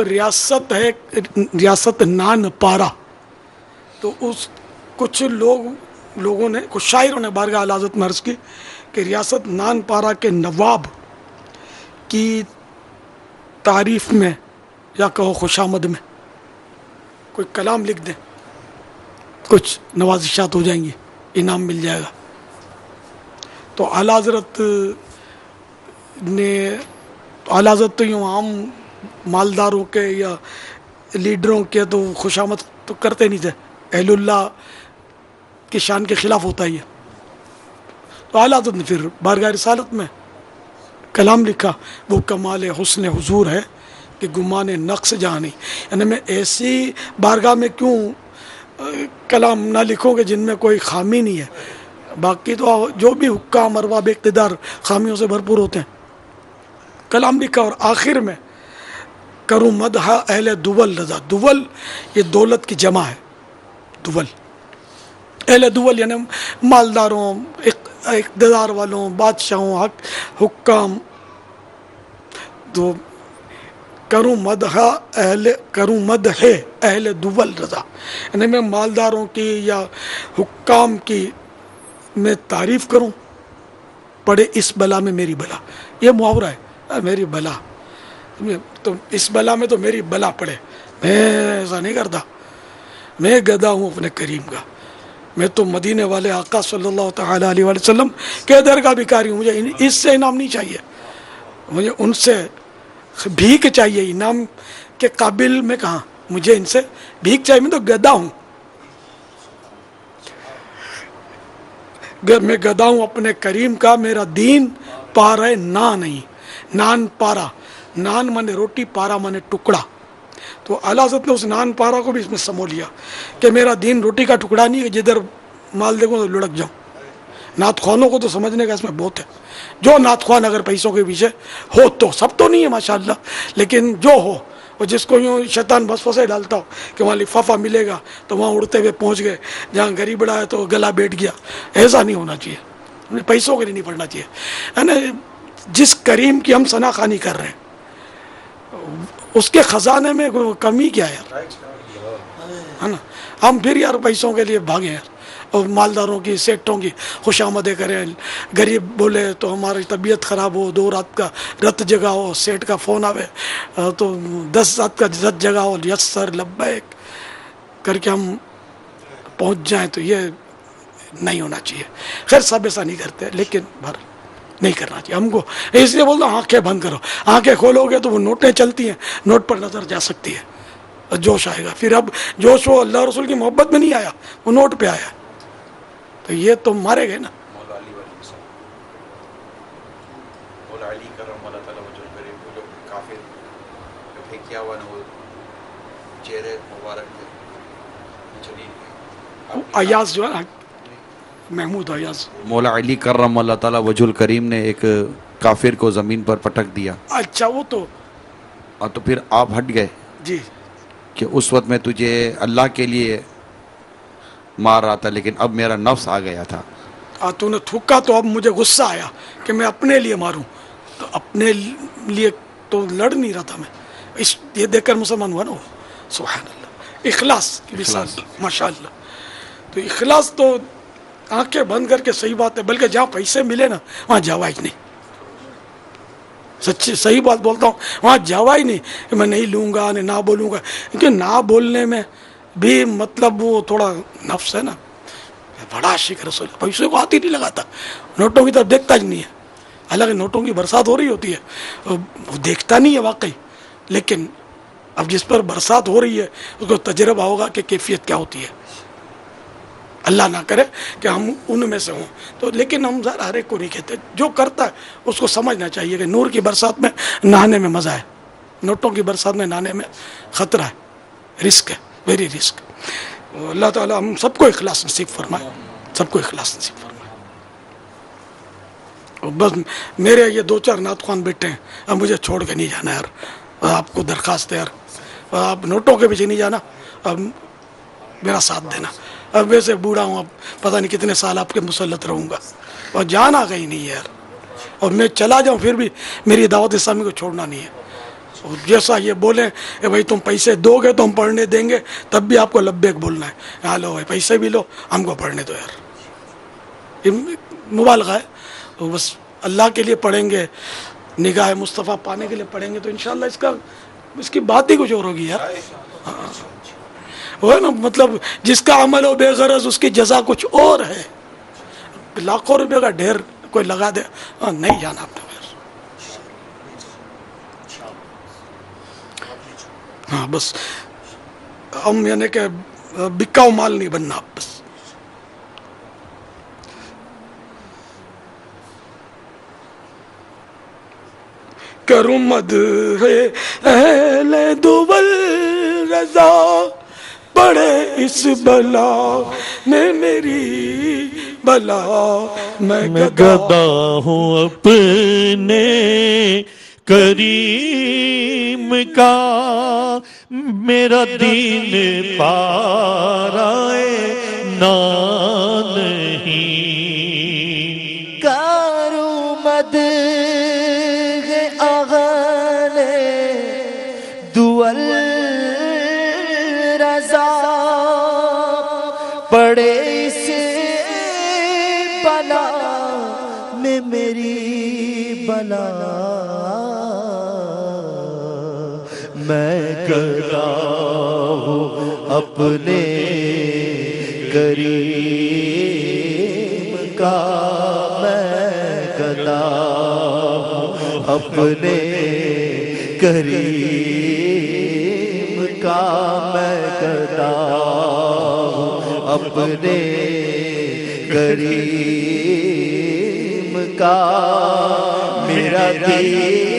ریاست ہے، ریاست نان پارا، تو اس کچھ لوگوں نے، کچھ شاعروں نے بارگاہ اعلیٰ حضرت میں عرض کی کہ ریاست نان پارا کے نواب کی تعریف میں یا کہو خوشامد میں کوئی کلام لکھ دیں، کچھ نوازشات ہو جائیں گی، انعام مل جائے گا. تو اعلیٰ حضرت نے، اعلیٰ حضرت تو یوں عام مالداروں کے یا لیڈروں کے تو خوشامد تو کرتے نہیں تھے، اہل اللہ کی شان کے خلاف ہوتا ہی ہے. تو اعلیٰ حضرت نے پھر بارگاہ رسالت میں کلام لکھا، وہ کمال حسن حضور ہے کہ گمان نقص جہاں نہیں. یعنی میں ایسی بارگاہ میں کیوں کلام نہ لکھوں کہ جن میں کوئی خامی نہیں ہے. باقی تو جو بھی حکام ارباب اقتدار خامیوں سے بھرپور ہوتے ہیں. کلام لکھا اور آخر میں کروں مدح اہل دول رضا. دول یہ دولت کی جمع ہے. دول اہل دول یعنی مالداروں، اقتدار والوں، بادشاہوں، حکام. تو کروں مدح اہل دول رضا، یعنی میں مالداروں کی یا حکام کی میں تعریف کروں، پڑے اس بلا میں میری بلا. یہ محاورہ ہے، میری بلا، تو اس بلا میں تو میری بلا پڑے. میں ایسا نہیں کرتا، میں گدا ہوں اپنے کریم کا. میں تو مدینے والے آقا صلی اللہ تعالیٰ علیہ وسلم کے در کا بھکاری ہوں. مجھے اس سے انعام نہیں چاہیے، مجھے ان سے بھیک چاہیے. انعام کے قابل میں کہاں، مجھے ان سے بھیک چاہیے. میں تو گدا ہوں، میں گدا ہوں اپنے کریم کا، میرا دین پارا نہ نہیں. نان پارا، نان مانے روٹی، پارا مانے ٹکڑا. تو اعلیٰ حضرت نے اس نان پارا کو بھی اس میں سمو لیا کہ میرا دین روٹی کا ٹکڑا نہیں ہے جدھر مال دیکھوں تو لڑک جاؤں. نعت خوانوں کو تو سمجھنے کا اس میں بہت ہے. جو نعت خوان اگر پیسوں کے پیچھے ہو تو، سب تو نہیں ہے ماشاءاللہ، لیکن جو ہو، اور جس کو یوں شیطان وسوسے ڈالتا ہو کہ وہاں لفافہ ملے گا تو وہاں اڑتے ہوئے پہنچ گئے، جہاں غریب بڑا ہے تو گلا بیٹھ گیا. ایسا نہیں ہونا چاہیے، پیسوں کے لیے نہیں پڑھنا چاہیے. ہے نا، جس کریم کی ہم ثنا خوانی کر رہے ہیں اس کے خزانے میں کمی کیا ہے یار، ہے نا. ہم پھر یار پیسوں کے لیے بھاگے یار، اور مالداروں کی، سیٹوں کی خوش آمدیں کریں. غریب بولے تو ہماری طبیعت خراب ہو، 2 رات کا رت جگہ ہو، سیٹ کا فون آوے تو 10 رات کا رت جگہ ہو، یس سر لبیک کر کے ہم پہنچ جائیں، تو یہ نہیں ہونا چاہیے. خیر سب ایسا نہیں کرتے، لیکن نہیں کرنا چاہیے ہم کو. اس لیے بولتا ہوں آنکھیں بند کرو. آنکھیں کھولو گے تو وہ نوٹیں چلتی ہیں, نوٹ پر نظر جا سکتی ہے, اور جوش آئے گا. پھر اب جوش وہ اللہ رسول کی محبت میں نہیں آیا, وہ نوٹ پہ آیا, تو یہ تو مارے گئے نا. ایاز جو ہے نا, محمود ایاز, مولا علی کرم اللہ تعالیٰ وجہ الکریم نے ایک کافر کو زمین پر پٹک دیا, اچھا وہ تو اور تو پھر آپ ہٹ گئے جی کہ اس وقت میں تجھے اللہ کے لیے مار رہا تھا, لیکن اب میرا نفس آ گیا تھا. تو نے تھوکا تو اب مجھے غصہ آیا کہ میں اپنے لیے ماروں, تو اپنے لیے تو لڑ نہیں رہا تھا میں. اس یہ دیکھ کر مسلمان ہوا نا وہ. سبحان اللہ, اخلاص کی مثال, ماشاء اللہ. تو اخلاص تو آنکھیں بند کر کے صحیح بات ہے, بلکہ جہاں پیسے ملے نا وہاں جاوا ہی نہیں. سچی صحیح بات بولتا ہوں, وہاں جاوا ہی نہیں کہ میں نہیں لوں گا, نہ بولوں گا, کیونکہ نہ بولنے میں بھی مطلب وہ تھوڑا نفس ہے نا. بڑا عاشق رسول, پیسے کو ہاتھ ہی نہیں لگاتا, نوٹوں کی طرف دیکھتا ہی نہیں ہے. حالانکہ نوٹوں کی برسات ہو رہی ہوتی ہے, وہ دیکھتا نہیں ہے واقعی, لیکن اب جس پر برسات ہو رہی ہے اس کو تجربہ ہوگا کہ کیفیت کیا ہوتی ہے. اللہ نہ کرے کہ ہم ان میں سے ہوں تو, لیکن ہم ہر ایک کو نہیں کہتے. جو کرتا ہے اس کو سمجھنا چاہیے کہ نور کی برسات میں نہانے میں مزہ ہے, نوٹوں کی برسات میں نہانے میں خطرہ ہے, رسک ہے, ویری رسک. اللہ تعالیٰ ہم سب کو اخلاص نصیب فرمائے, سب کو اخلاص نصیب فرمائے. اور بس میرے یہ 2-4 نعت خوان بیٹھے ہیں, اب مجھے چھوڑ کے نہیں جانا یار. آپ کو درخواست ہے یار, آپ نوٹوں کے پیچھے نہیں جانا, اب میرا ساتھ دینا. اب ویسے بوڑھا ہوں, اب پتہ نہیں کتنے سال آپ کے مسلط رہوں گا, اور جانا کہیں نہیں ہے یار. اور میں چلا جاؤں پھر بھی میری دعوت اسلامی کو چھوڑنا نہیں ہے. اور جیسا یہ بولیں کہ بھائی تم پیسے دو گے تو ہم پڑھنے دیں گے, تب بھی آپ کو لبیک بولنا ہے. ہاں لو بھائی پیسے بھی لو, ہم کو پڑھنے دو یار. یہ مبالغہ ہے. تو بس اللہ کے لیے پڑھیں گے, نگاہ مصطفیٰ پانے کے لیے پڑھیں گے, تو انشاءاللہ اس کی بات ہی کچھ اور ہوگی یار. وہ ہے نا, مطلب جس کا عمل ہو بے غرض اس کی جزا کچھ اور ہے. لاکھوں روپے کا ڈھیر کوئی لگا دے, نہیں جانا آپ نے. ہاں بس ہم یعنی کہ بکاؤ مال نہیں بننا بس. کروں مدح اہل دول رضا, پڑے اس بلا میں میری بلا, میں گدا ہوں اپنے کریم کا, میرا دین پارائے نہ نہیں. کروں مدح اہل دول رضا, پڑے اس بلا میں میری بلا, میں گدا ہوں اپنے کریم کا, میں گدا ہوں اپنے کریم کا, میں گدا ہوں اپنے کریم کا, میرا دین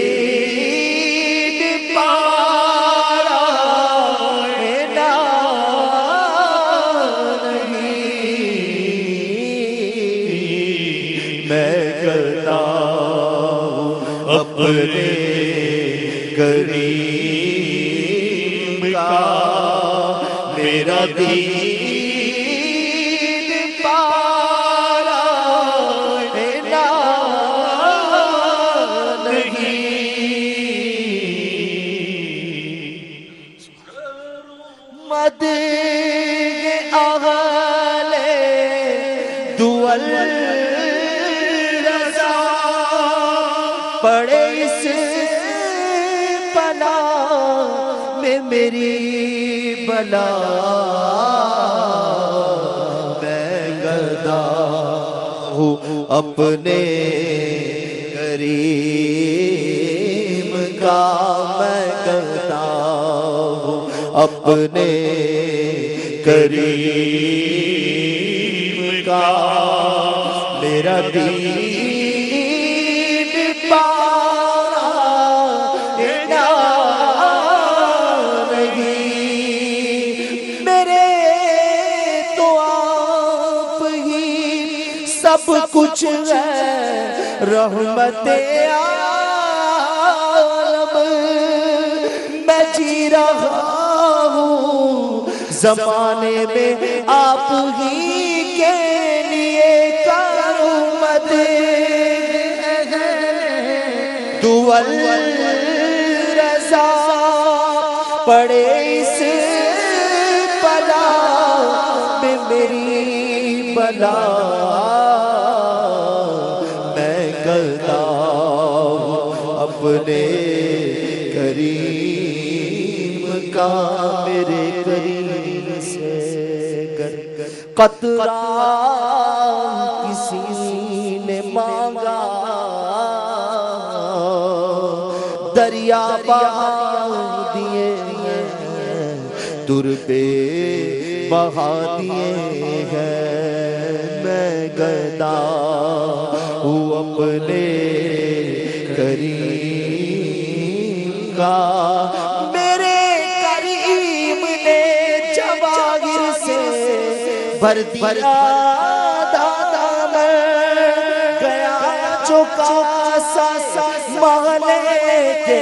اپنے کریم کا, میرا دین پارا نہ نہیں. مدح اہل دول رضا, پڑے اس بلا میں میری بلا, میں گدا ہوں اپنے کریم کا میں کرتا ہوں اپنے کریم کا میرا دین پارا نہیں میرے تو آپ ہی سب کچھ ہے رحمت عالم میں جی رہا ہوں زمانے میں آپ ہی کے لیے کرمت دول رضا پڑے اس بلا میں میری بلا میں کرتا ہوں اپنے کریم کا میرے کریم سے قطرہ کسی نے مانگا دریا بہا دیے در پہ بہا دیے ہیں میں گدا ہوں اپنے کریم کا میرے کریم نے جواہر سے بھر دیا دادا میں گیا چکا سا محلے کے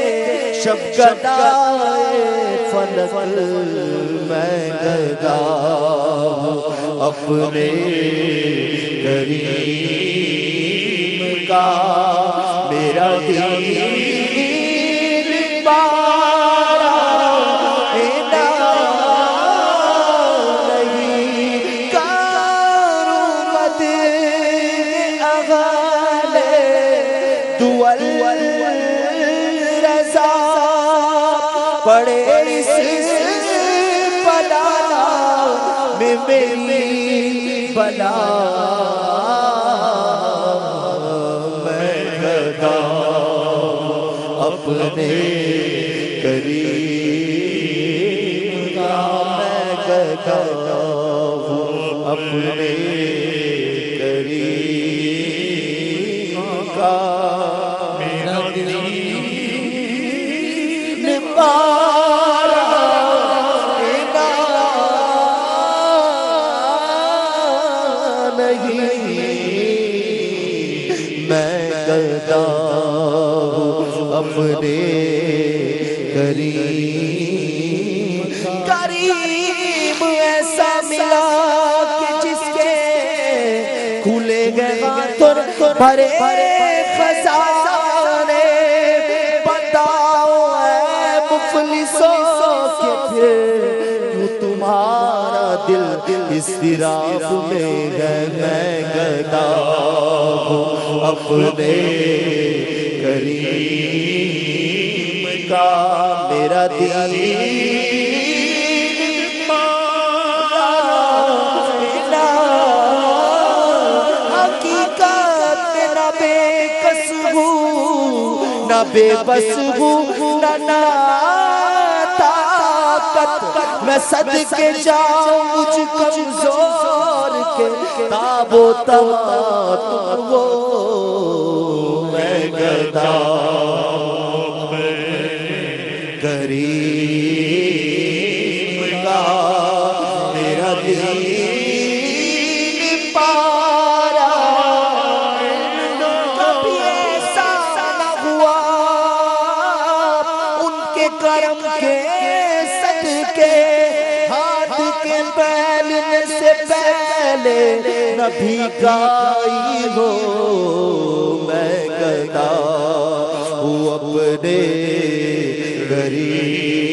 شب گدائے فلک میں گدا اپنے کریم کا میرا دین پارا نہیں کرمت اغالے دول رضا پڑے اس بلا میں میری بلا میں گدا اپنے کریم کا میں گدا اپنے کریم کا میرا دین پارا میں کرتا ہوں اپنے کریم کریم ایسا ملا کہ جس کے کھلے گئے ہاتھ بھرے خزانے بتاؤ اے مفلسوں کہ پھر کیوں تمہارا دل اضطراب میں ہے میں گدا ہوں اپنے کریم کا میرا دین پارا حقیقت میں نہ بے کس ہوں نہ بے بس ہوں نہ میں صدقے جاؤں مجھ کمزور کے تاب و تمام وہ میں گدا کریم کا میرا دین پارا کبھی ایسا نہ ہوا ان کے کرم کے صدقے ہاتھ کے پھیلنے سے پہلے نہ بھیگائی ہو میں گدا ہوں اپنے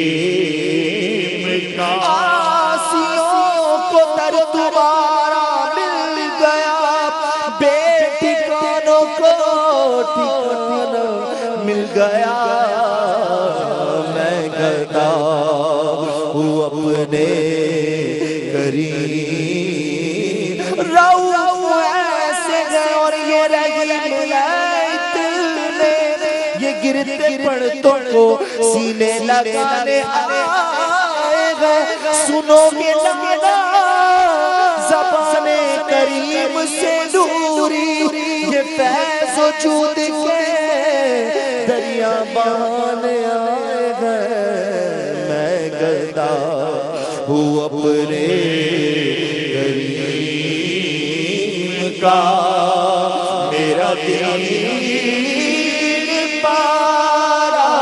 کریم کا آسیوں کو در تمہارا مل گیا بے ٹھکانوں کو ٹھکانہ مل گیا میں گدا ہوں اپنے کریم رو ایسے گئے اور یہ رہی ملائت گرتے پڑھتوں کو سینے لگانے آئے گئے. سنو گے لانا زبان کریم سے نوری یہ فیض و جود کے دریا بہانے آئے گئے. میں گدا ہوں اپنے کریم کا میرا دین پارا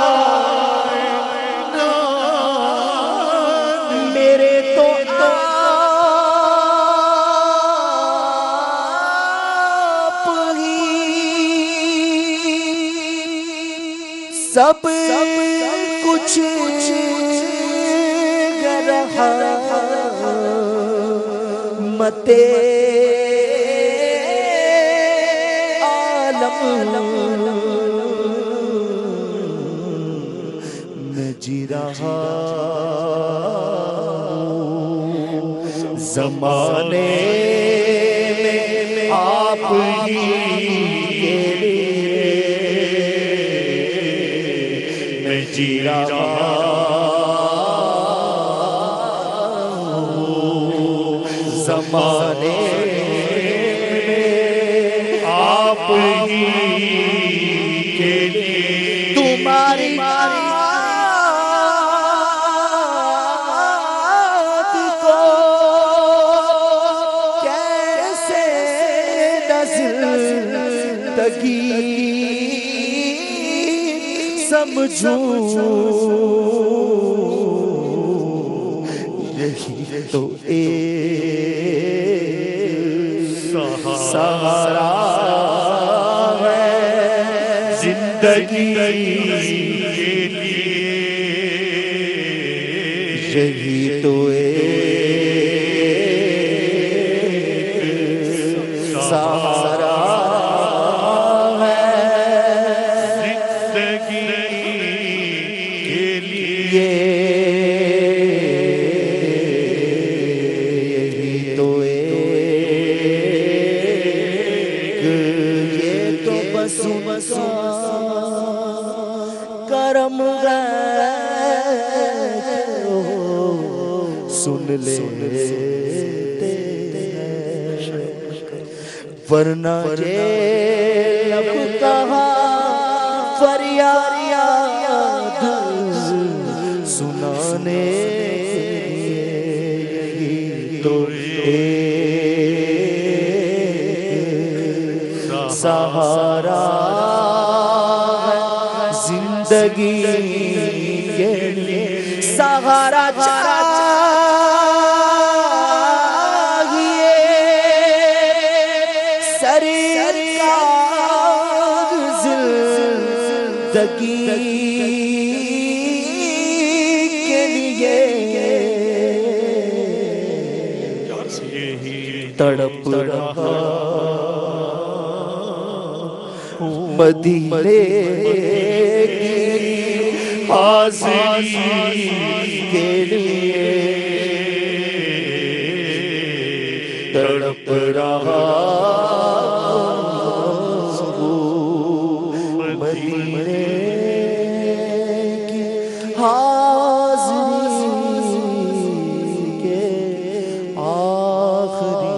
میرے تو آپ ہی سب کچھ متے عالم میں جی رہا زمانے میں آپ ہی کے لیے میں جی رہا زمانے میں آپ ہی کے لیے. تمہاری بات کو کیسے نزدگی سمجھوں یہی تو سہارا ہے زندگی کے لیے. یہی تو سہارا ہے زندگی کے لیے. کرم سن لیتے ورنہ جیب کہاں فریاد سنانے تو سہارا زندگی کے لیے. سہارا چاہیے سرکار زندگی کے لیے. تڑپ رہا مدینے حاضری کے لیے. تڑپ رہا مدینے کی حاضری کے آخری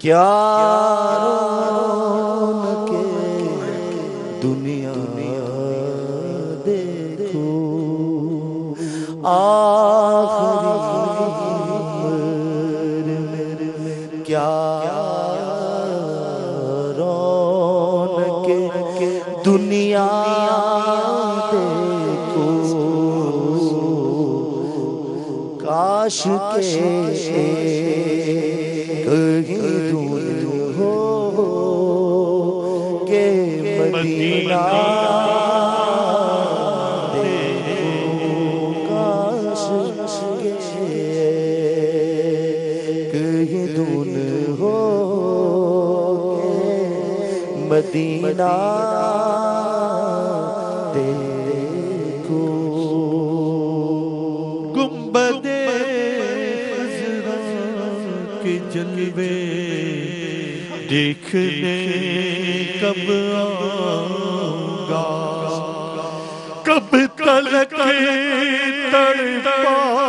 کیا دنیا دیکھو آخری کیا رونق دنیا دیکھو. کاش کے کہیں دور ہو کہ مدینہ دیکھو. کاش کے کہیں دور ہو کہ مدینہ دیکھو. گنبد خضرا کے جلوے دیکھنے کب آؤں گا، کب تلک تڑپاؤگے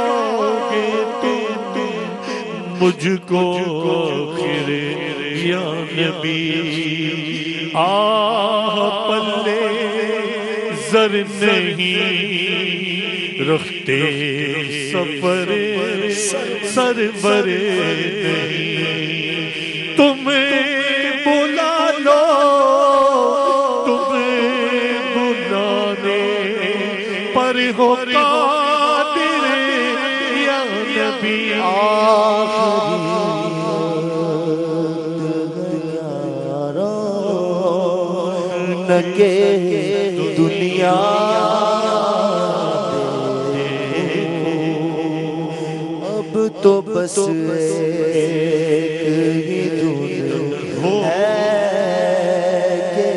تم مجھ کو آخر یا نبی، آہ پلے زر نہیں رکھتے سفر سرور نہیں، تمہیں بلا لو تمہیں بلانے پر ہو قادر یا نبی، کہ دنیا اب تو بس ایک ہی دھن ہے کہ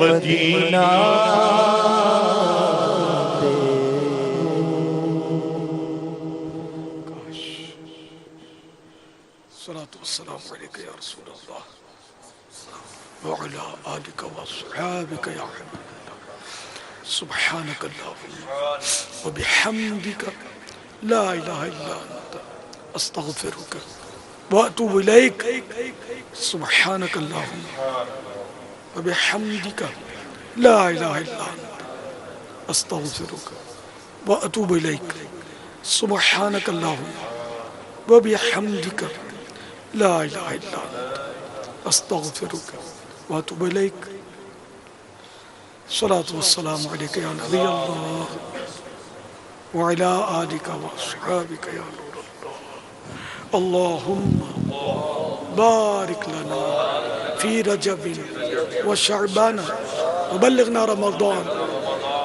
مدینہ الصلاة والسلام عليك يا رسول الله وعلى آلك وصحابك يا حبيب الله، سبحانك اللهم وبحمدك لا إله إلا أنت أستغفرك وأتوب إليك، سبحانك اللهم وبحمدك لا إله إلا أنت أستغفرك وأتوب إليك، سبحانك اللهم وبحمدك لا إله إلا أنت أستغفرك وأتوب إليك، الصلاة والسلام عليك يا نبي الله وعلى آلك وأصحابك يا نور الله، اللهم بارك لنا في رجب وشعبان وبلغنا رمضان،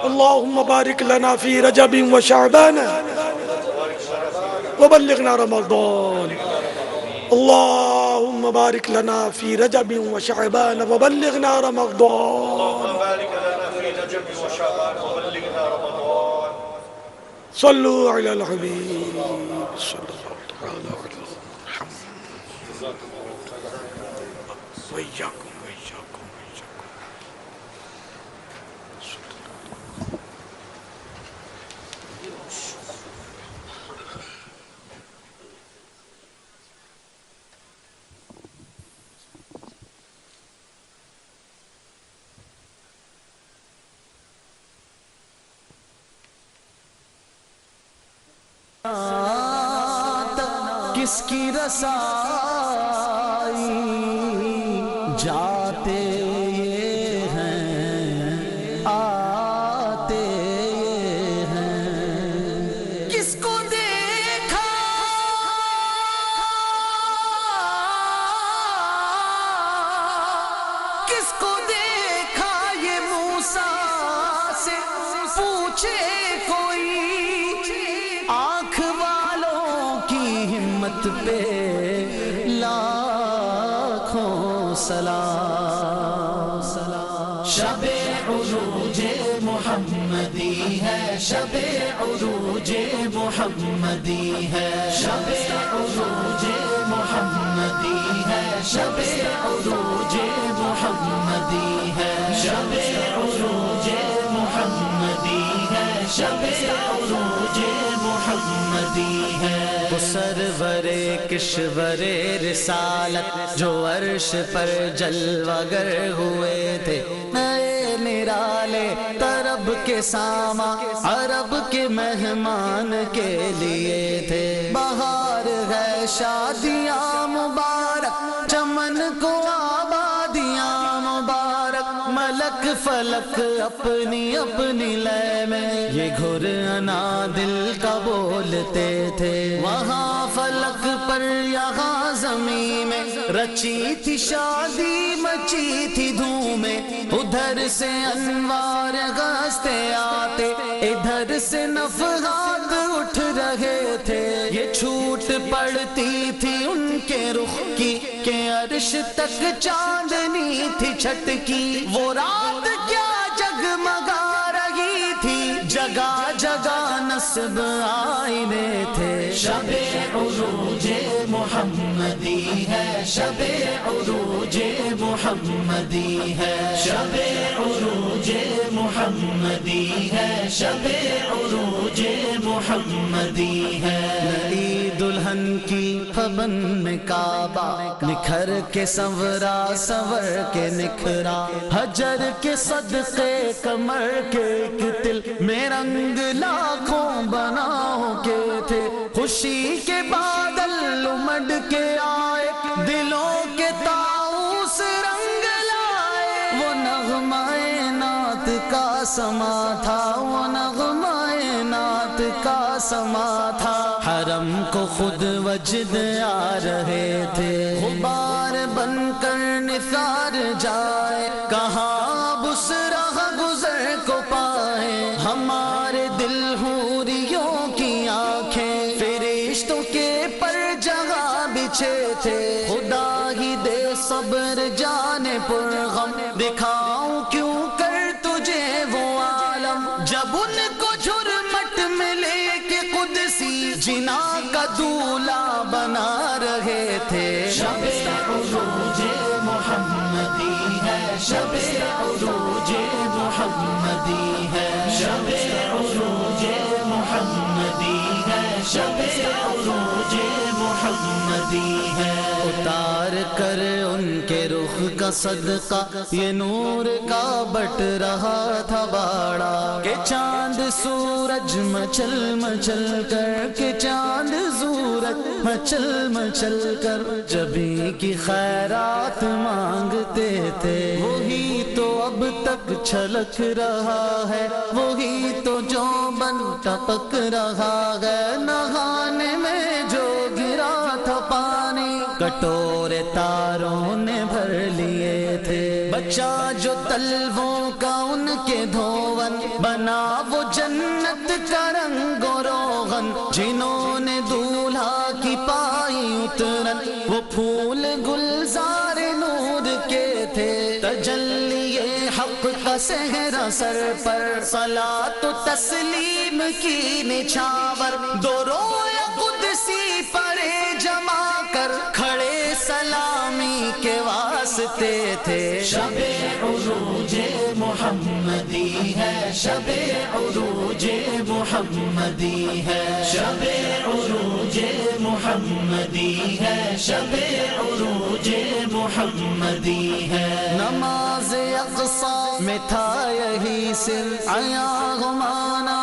اللهم بارك لنا في رجب وشعبان وبلغنا رمضان، اللهم بارك لنا في رجب وشعبان وبلغنا رمضان، صلوا على الحبيب صلى الله تعالى عليه وسلم وإياكم وإياكم وإياكم. کس کی رسائی جاتے یہ ہیں آتے یہ ہیں، کس کو دیکھا کس کو دیکھا یہ موسیٰ سے پوچھے کوئی، آنکھ والوں کی ہمت پہ لاکھوں سلام، شب عروج محمدی ہے، شب عروج محمدی ہے، شب عروج محمدی ہے، شب عروج محمدی ہے، شب عروج محمدی ہے، شب عروج محمدی ہے، وہ سرور کشور رسالت جو عرش پر جلوگر ہوئے تھے، نئے نرالے طرب کے ساما عرب کے مہمان کے لیے تھے، بہار ہے شادیاں مبارک چمن کو آبادیاں مبارک، ملک فلک اپنی اپنی لے میں یہ گھر انا دل کا بولتے تھے، وہاں فلک پر یہاں زمین میں رچی تھی شادی مچی تھی دھومیں، ادھر سے انوار گستے آتے ادھر سے نفحات اٹھ رہے تھے، یہ چھوٹ پڑتی تھی ان کے رخ کی کہ عرش تک چاندنی تھی چھٹکی، وہ رات کیا جگمگا رہی تھی جگہ جگہ نصب آئینے تھے. شب عروج محمدی ہے، شب عروج محمدی ہے، شب عروج محمدی ہے، شب عروج محمدی ہے. نئی دلہن کی پابند کعبہ نکھر کے سنورا، سنور کے نکھرا. حجر کے صدقے کمر کے ایک دل میں رنگ لاکھوں بناؤ کے تھے. خوشی کے بادل امڈ کے آئے، دلوں کے طاؤس رنگ لائے. وہ نغمہ نعت کا سما تھا، وہ نغمہ نعت کا سما تھا. حرم کو خود وجد آ رہے تھے، غبار بن کر نثار جائے. کہاں بسرا گزر کو پائے، ہمارے دل حوریوں کی آنکھیں فرشتوں کے پر جگہ بچھے تھے. خدا ہی دے صبر جانے پر غم، دکھاؤں کیوں کر تجھے وہ عالم. جب ان کو جھرمٹ ملے کہ قدسی جنا کا دولہ بنا رہے تھے. شب عروج محمدی ہے، شب عروج محمدی ہے، شب عروج محمدی ہے، شب عروج محمدی ہے. اتار کر ان کے رخ کا صدقہ یہ نور کا بٹ رہا تھا باڑا. کہ چاند سورج مچل مچل کر، کہ چاند سورج مچل مچل کر جبھی کی خیرات مانگتے تھے. وہی تو اب تک چھلک رہا ہے، وہی تو جو بن ٹپک رہا ہے. نہانے میں جو گرا تھا پانی، کٹورے تاروں نے بھر لیے تھے. بچہ جو تلووں کا ان کے دھون بنا، وہ جنت کا رنگ و روغن. جنہوں نے دولہا کی پائی اترن، وہ پھول گلزار نور کے تھے. تجلی حق کا صحرا سر پر، صلاۃ و تسلیم کی نچھاور. دو رویا قدسی پرے جما کر کھڑے سلامی کے واسطے تھے. شب عروج محمدی ہے، شب عروج محمدی ہے، شب عروج محمدی ہے، شب عروج محمدی ہے. نماز اقصی میں تھا یہی سر، آیا گمانا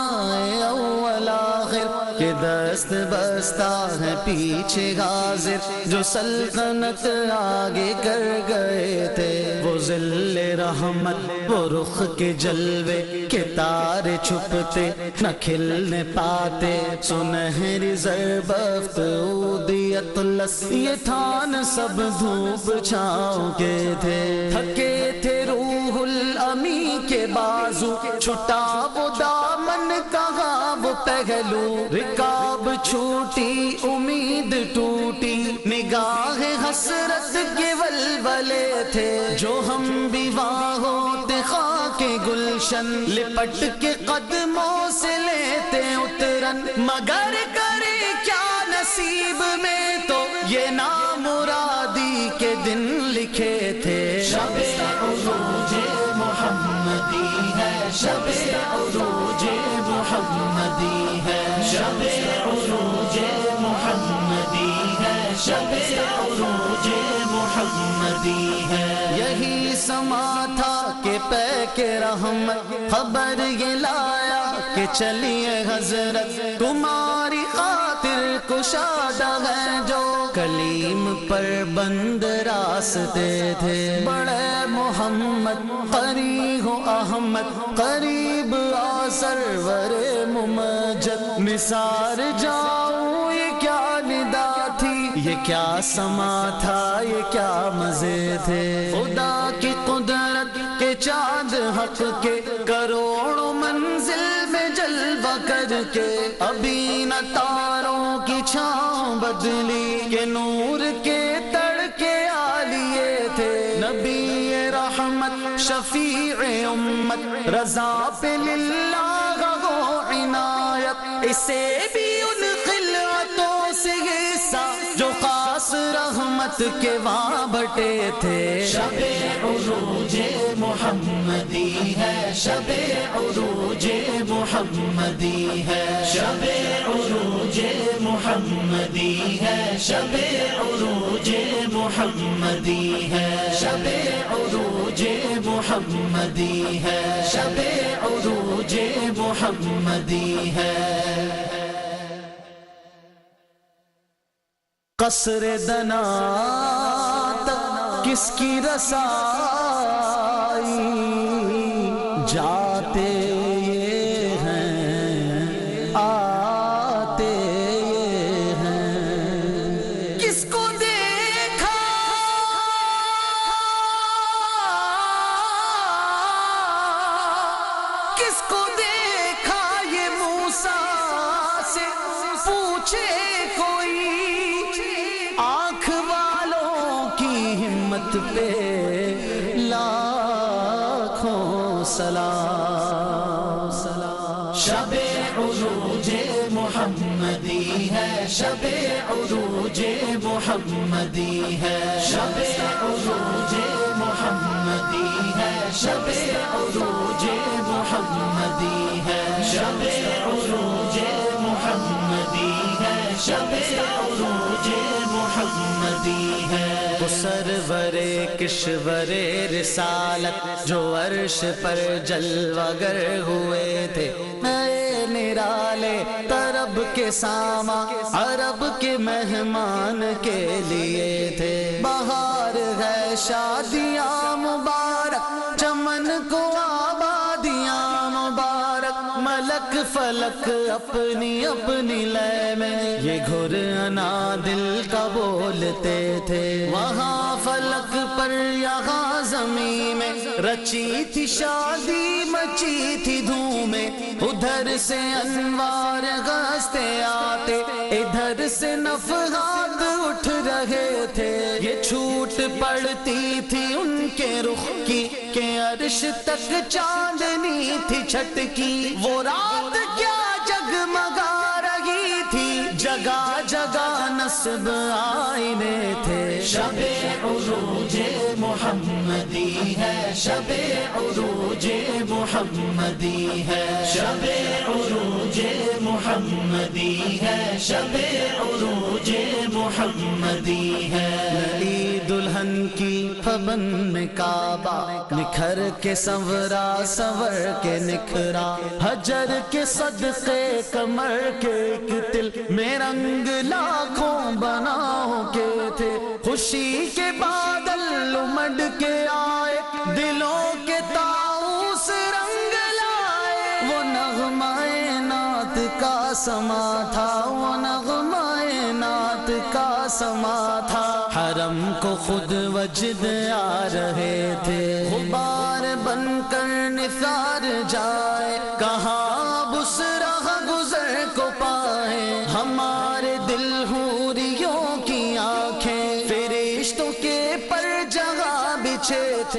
اول آخر. کہ دست بستہ ہے پیچھے حاضر، جو سلطنت آگے کر گئے تھے. وہ ذل رحمت، وہ رخ کے جلوے کے تارے چھپتے نہ کھلنے پاتے. سنہری زربفت اودیت لس، یہ تھان سب دھوپ چھاؤں کے تھے. تھکے تھے روح الامی کے بازو، چھٹا وہ دامن کہاں وہ پہلو. رکاب چھوٹی امید ٹوٹی، نگاہ حسرت کے ولولے تھے. جو ہم بھی وہاں ہوتے خاک گلشن، لپٹ کے قدموں سے لیتے اترن. مگر کرے کیا نصیب میں تو یہ نامرادی کے دن لکھے تھے. شب عروج محمدی ہے، شب عروج محمدی ہے، شب عروج محمدی ہے، شب عروج محمدی ہے. یہی سما تھا کہ پے کے رحمت خبر یہ لایا کہ چلیے حضرت تمہاری خاطر کشادہ ہے. جو کلیم پر بند راستے تھے، بڑے محمد قریب ہو احمد، قریب آ سرور ممجد. نثار جاؤں یہ کیا ندا تھی، یہ کیا سما تھا، یہ کیا مزے تھے. خدا کی قدرت کے چاند حق کے کروڑوں منزل میں جلوہ کر کے. ابھی نہ تاروں کی چھاؤں بدلی، کہ نور کے تڑکے آ لیے تھے. نبی رحمت شفیع امت، رضا پہ للہ ہو اسے بھی ان خلعتوں سے حصہ جو خاص رحمت کے وہاں بٹے تھے. شب عروج محمدی ہے، شب عروج محمدی ہے، شب عروج محمدی ہے، شب عروج محمدی ہے، شب عروج محمدی ہے، شب عروج محمدی ہے. قصر دنا تک کس کی رسائی، جاتے یہ ہیں آتے یہ ہیں. کس کو دیکھا کس کو دیکھا یہ موسیٰ سے پوچھے کوئی، آنکھ والوں کی ہمت پہ لاکھوں سلام. شب عروج محمدی ہے، شب عروج محمدی ہے، شب عروج محمدی ہے، شب عروج محمدی ہے، شب عروج محمدی ہے، شب عروج محمدی ہے. سرور کشور رسالت جو عرش پر جلوہ گر ہوئے تھے، نئے نرالے طرب کے ساما عرب کے مہمان کے لیے تھے. بہار ہے شادیاں مبارک، چمن کو آبادیاں مبارک، ملک فلک اپنی اپنی لے میں یہ گھر انا دل کا بولتے تھے. وہاں فلک پر یہاں زمین میں رچی تھی شادی، مچی تھی دھومیں، ادھر سے انوار گستے آتے، ادھر سے نفحات اٹھ رہے تھے. یہ چھوٹ پڑتی تھی ان کے رخ کی کہ عرش تک چاندنی تھی چھٹکی. وہ رات کیا جگمگا رہی تھی، جگہ جگہ نصب آئینے تھے. شب عروج محمدی ہے، شب عروج محمدی ہے، شب عروج محمدی ہے، شب عروج محمدی ہے. نئی دلہن کی پھبن میں کعبہ نکھر کے سنورا، سنور کے نکھرا، حجر کے صدقے کمر کے ایک تل میں رنگ لاکھوں بناؤں کے تھے. خوشی کے بادل امڈ کے آئے، دلوں کے طاؤس رنگ لائے. وہ نغمہ نعت کا سما تھا، وہ نغمہ نعت کا سما تھا. حرم کو خود وجد آ رہے تھے، غبار بن کر نثار جائے، کہاں بسرا گزر کو پائے. ہمارے دل حوریوں کی آنکھیں فرشتوں کے پر جگہ بچھے تھے.